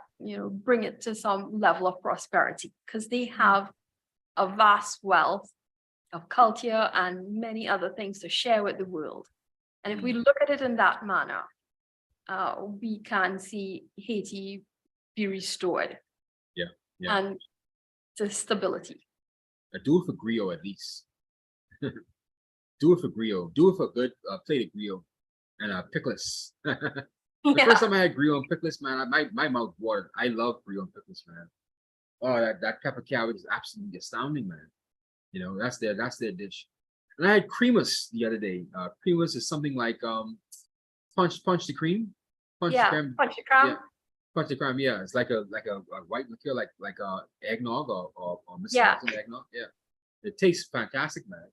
bring it to some level of prosperity, because they have a vast wealth of culture and many other things to share with the world. And if we look at it in that manner, we can see Haiti be restored. And to stability. Do it for griot at least. Do it for griot. Do it for a good plate of griot and pickles. The first time I had griot and pickles, man, my mouth watered. I love griot and pickles, man. Oh, that pepper cabbage is absolutely astounding, man. That's their dish. And I had creamus the other day. Creamus is something like punch the cream. Punch the creme. Yeah. Punch the creme, yeah. It's like a white liqueur, like eggnog or eggnog. Yeah. It tastes fantastic, man.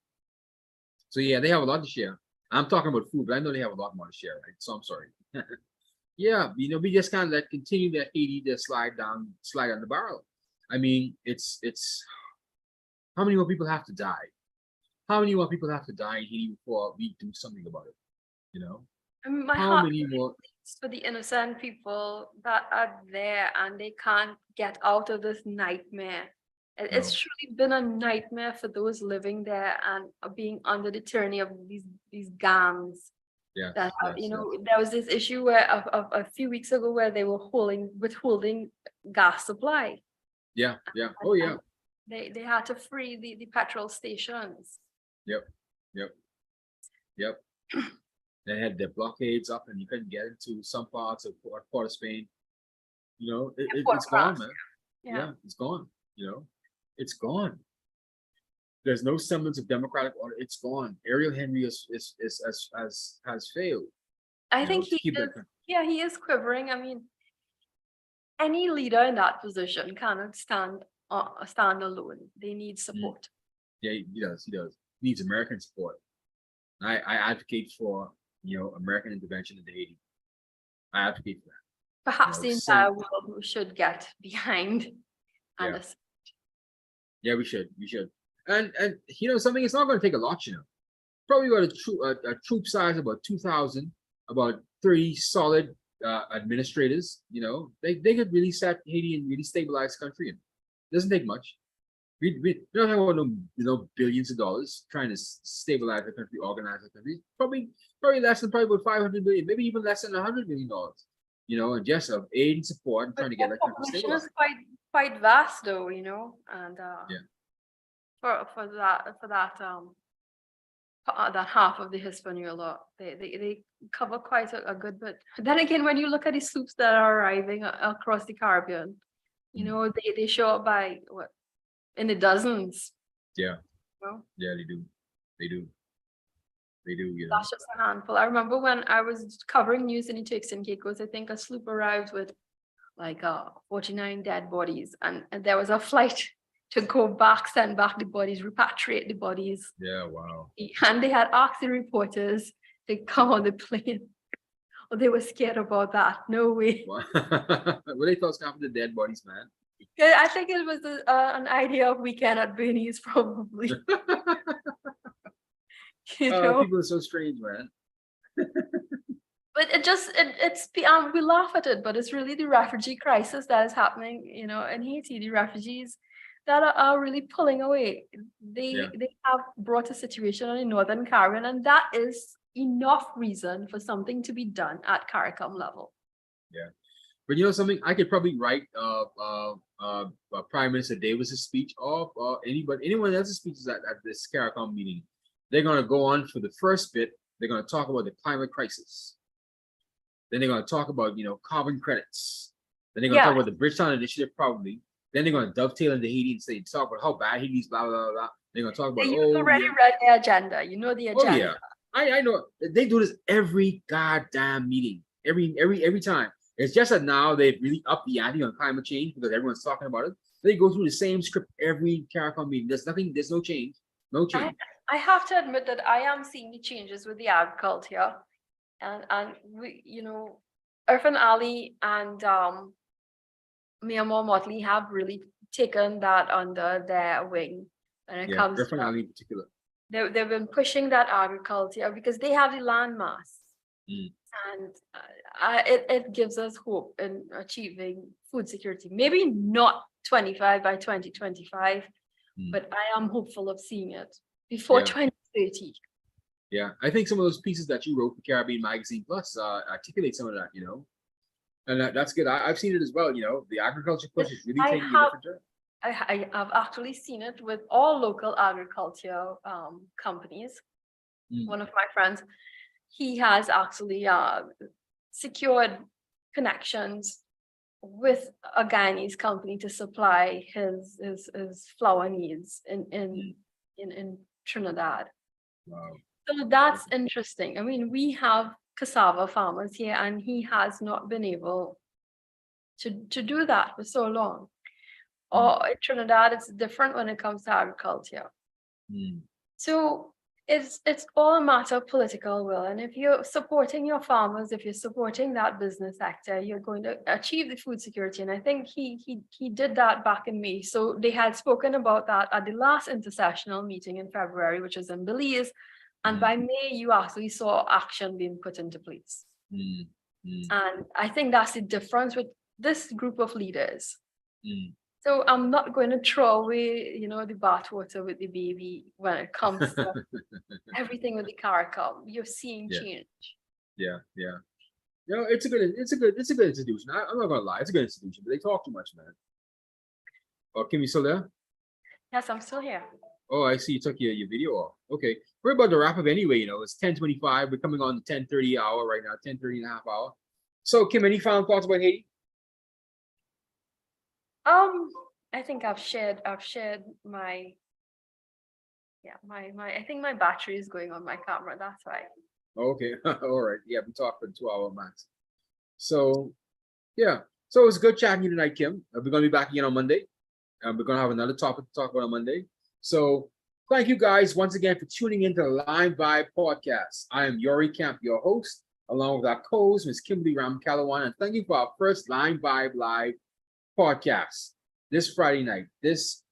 So yeah, they have a lot to share. I'm talking about food, but I know they have a lot more to share, right? So I'm sorry. Yeah, we just kind of continue that Haiti to slide down the barrel. I mean, it's how many more people have to die? How many more people have to die in Haiti before we do something about it? I mean, my how many more? For the innocent people that are there and they can't get out of this nightmare. It's truly been a nightmare for those living there and being under the tyranny of these gangs. Yeah. There was this issue where a few weeks ago where they were withholding gas supply. Yeah. Oh yeah. They had to free the petrol stations. Yep. They had their blockades up and you couldn't get into some parts of part of Spain. It's gone, man. Yeah, it's gone. It's gone. There's no semblance of democratic order. It's gone. Ariel Henry has failed. I think he is quivering. I mean, any leader in that position cannot stand alone. They need support. Yeah, he does. He needs American support. I advocate for American intervention into Haiti. I advocate for that. Perhaps the entire world should get behind and yeah, we should. And something, it's not going to take a lot, Probably about a troop size of about 2,000, about 30 solid administrators, they could really set Haiti and really stabilize the country. It doesn't take much. We don't have billions of dollars trying to stabilize the country, organize the country. Probably less than about $500 billion, maybe even less than $100 million. And just of aid and support and trying to get that country stabilized. It's quite vast, though, and for that half of the Hispaniola, they cover quite a good bit. Then again, when you look at the sloops that are arriving across the Caribbean, they show up by in the dozens. Yeah. Yeah, they do. That's just a handful. I remember when I was covering news in the Turks and Caicos, I think a sloop arrived with 49 dead bodies, and there was a flight to go back, send back the bodies, repatriate the bodies. Yeah, wow. And they had asked the reporters to come on the plane. Oh, they were scared about that. No way. Well, they thought was half the dead bodies, man. Yeah, I think it was an idea of weekend at Bernie's, probably. People are so strange, man. But we laugh at it, but it's really the refugee crisis that is happening, in Haiti. The refugees that are really pulling away. They have brought a situation on the Northern Caribbean, and that is enough reason for something to be done at CARICOM level. Yeah. But something, I could probably write Prime Minister Davis's speech or anyone else's speeches at this CARICOM meeting. They're going to go on for the first bit. They're going to talk about the climate crisis. Then they're going to talk about, carbon credits. Then they're going to talk about the Bridgetown Initiative, probably. Then they're gonna dovetail into Haiti and say talk about how bad Haiti's, blah blah blah. They're gonna talk about, You've oh already yeah, read the agenda. You know the oh yeah. agenda. I know they do this every goddamn meeting, every time. It's just that now they've really upped the ante on climate change because everyone's talking about it. They go through the same script every CARICOM meeting. There's no change, no change. I have to admit that I am seeing the changes with the agriculture, and we, Irfan Ali and Myanmar Motley have really taken that under their wing when it comes to Definitely in particular. they've been pushing that agriculture because they have the land mass. Mm. And it gives us hope in achieving food security. Maybe not 25 by 2025, but I am hopeful of seeing it before 2030. Yeah, I think some of those pieces that you wrote for Caribbean Magazine Plus articulate some of that, and that's good. I've seen it as well. The agriculture push is really taking a different turn. I have actually seen it with all local agriculture companies. One of my friends, he has actually secured connections with a Guyanese company to supply his flour needs in Trinidad. Wow. So that's interesting. I mean, we have cassava farmers here, and he has not been able to do that for so long. Or in Trinidad, it's different when it comes to agriculture. So it's all a matter of political will. And if you're supporting your farmers, if you're supporting that business sector, you're going to achieve the food security. And I think he did that back in May. So they had spoken about that at the last intersessional meeting in February, which was in Belize. And by May, you actually saw action being put into place. And I think that's the difference with this group of leaders. So I'm not going to throw away, the bathwater with the baby when it comes to everything with the CARICOM. You're seeing change. Yeah. It's a good institution. I'm not gonna lie, it's a good institution, but they talk too much, man. Oh, Kim, you still there? Yes, I'm still here. Oh, I see you took your video off. Okay. We're about to wrap up anyway, it's 10:25. We're coming on the 10:30 hour right now, 10:30 and a half hour. So Kim, any final thoughts about Haiti? I think I've shared my I think my battery is going on my camera. That's why. Okay. All right. Yeah, we talked for 2 hour max. So yeah. So it was good chatting to you tonight, Kim. We're gonna be back again on Monday. We're gonna have another topic to talk about on Monday. So thank you guys once again for tuning into the LimeVibe podcast. I am Yori Camp, your host, along with our co-host, Ms. Kimberly Ram-Calawan, and thank you for our first LimeVibe Live podcast this Friday night, this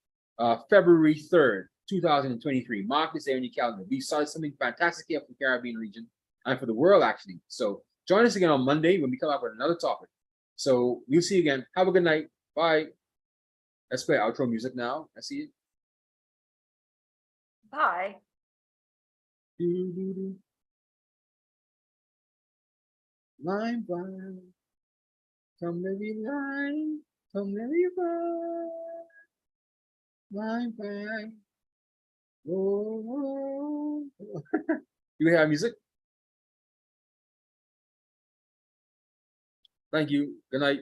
February 3rd, 2023. Mark this day on your calendar. We started something fantastic here for the Caribbean region and for the world, actually. So join us again on Monday when we come up with another topic. So we'll see you again. Have a good night. Bye. Let's play outro music now. I see it. Bye. LimeVibe. Come let me line. Come let me LimeVibe. Oh. You have music? Thank you. Good night.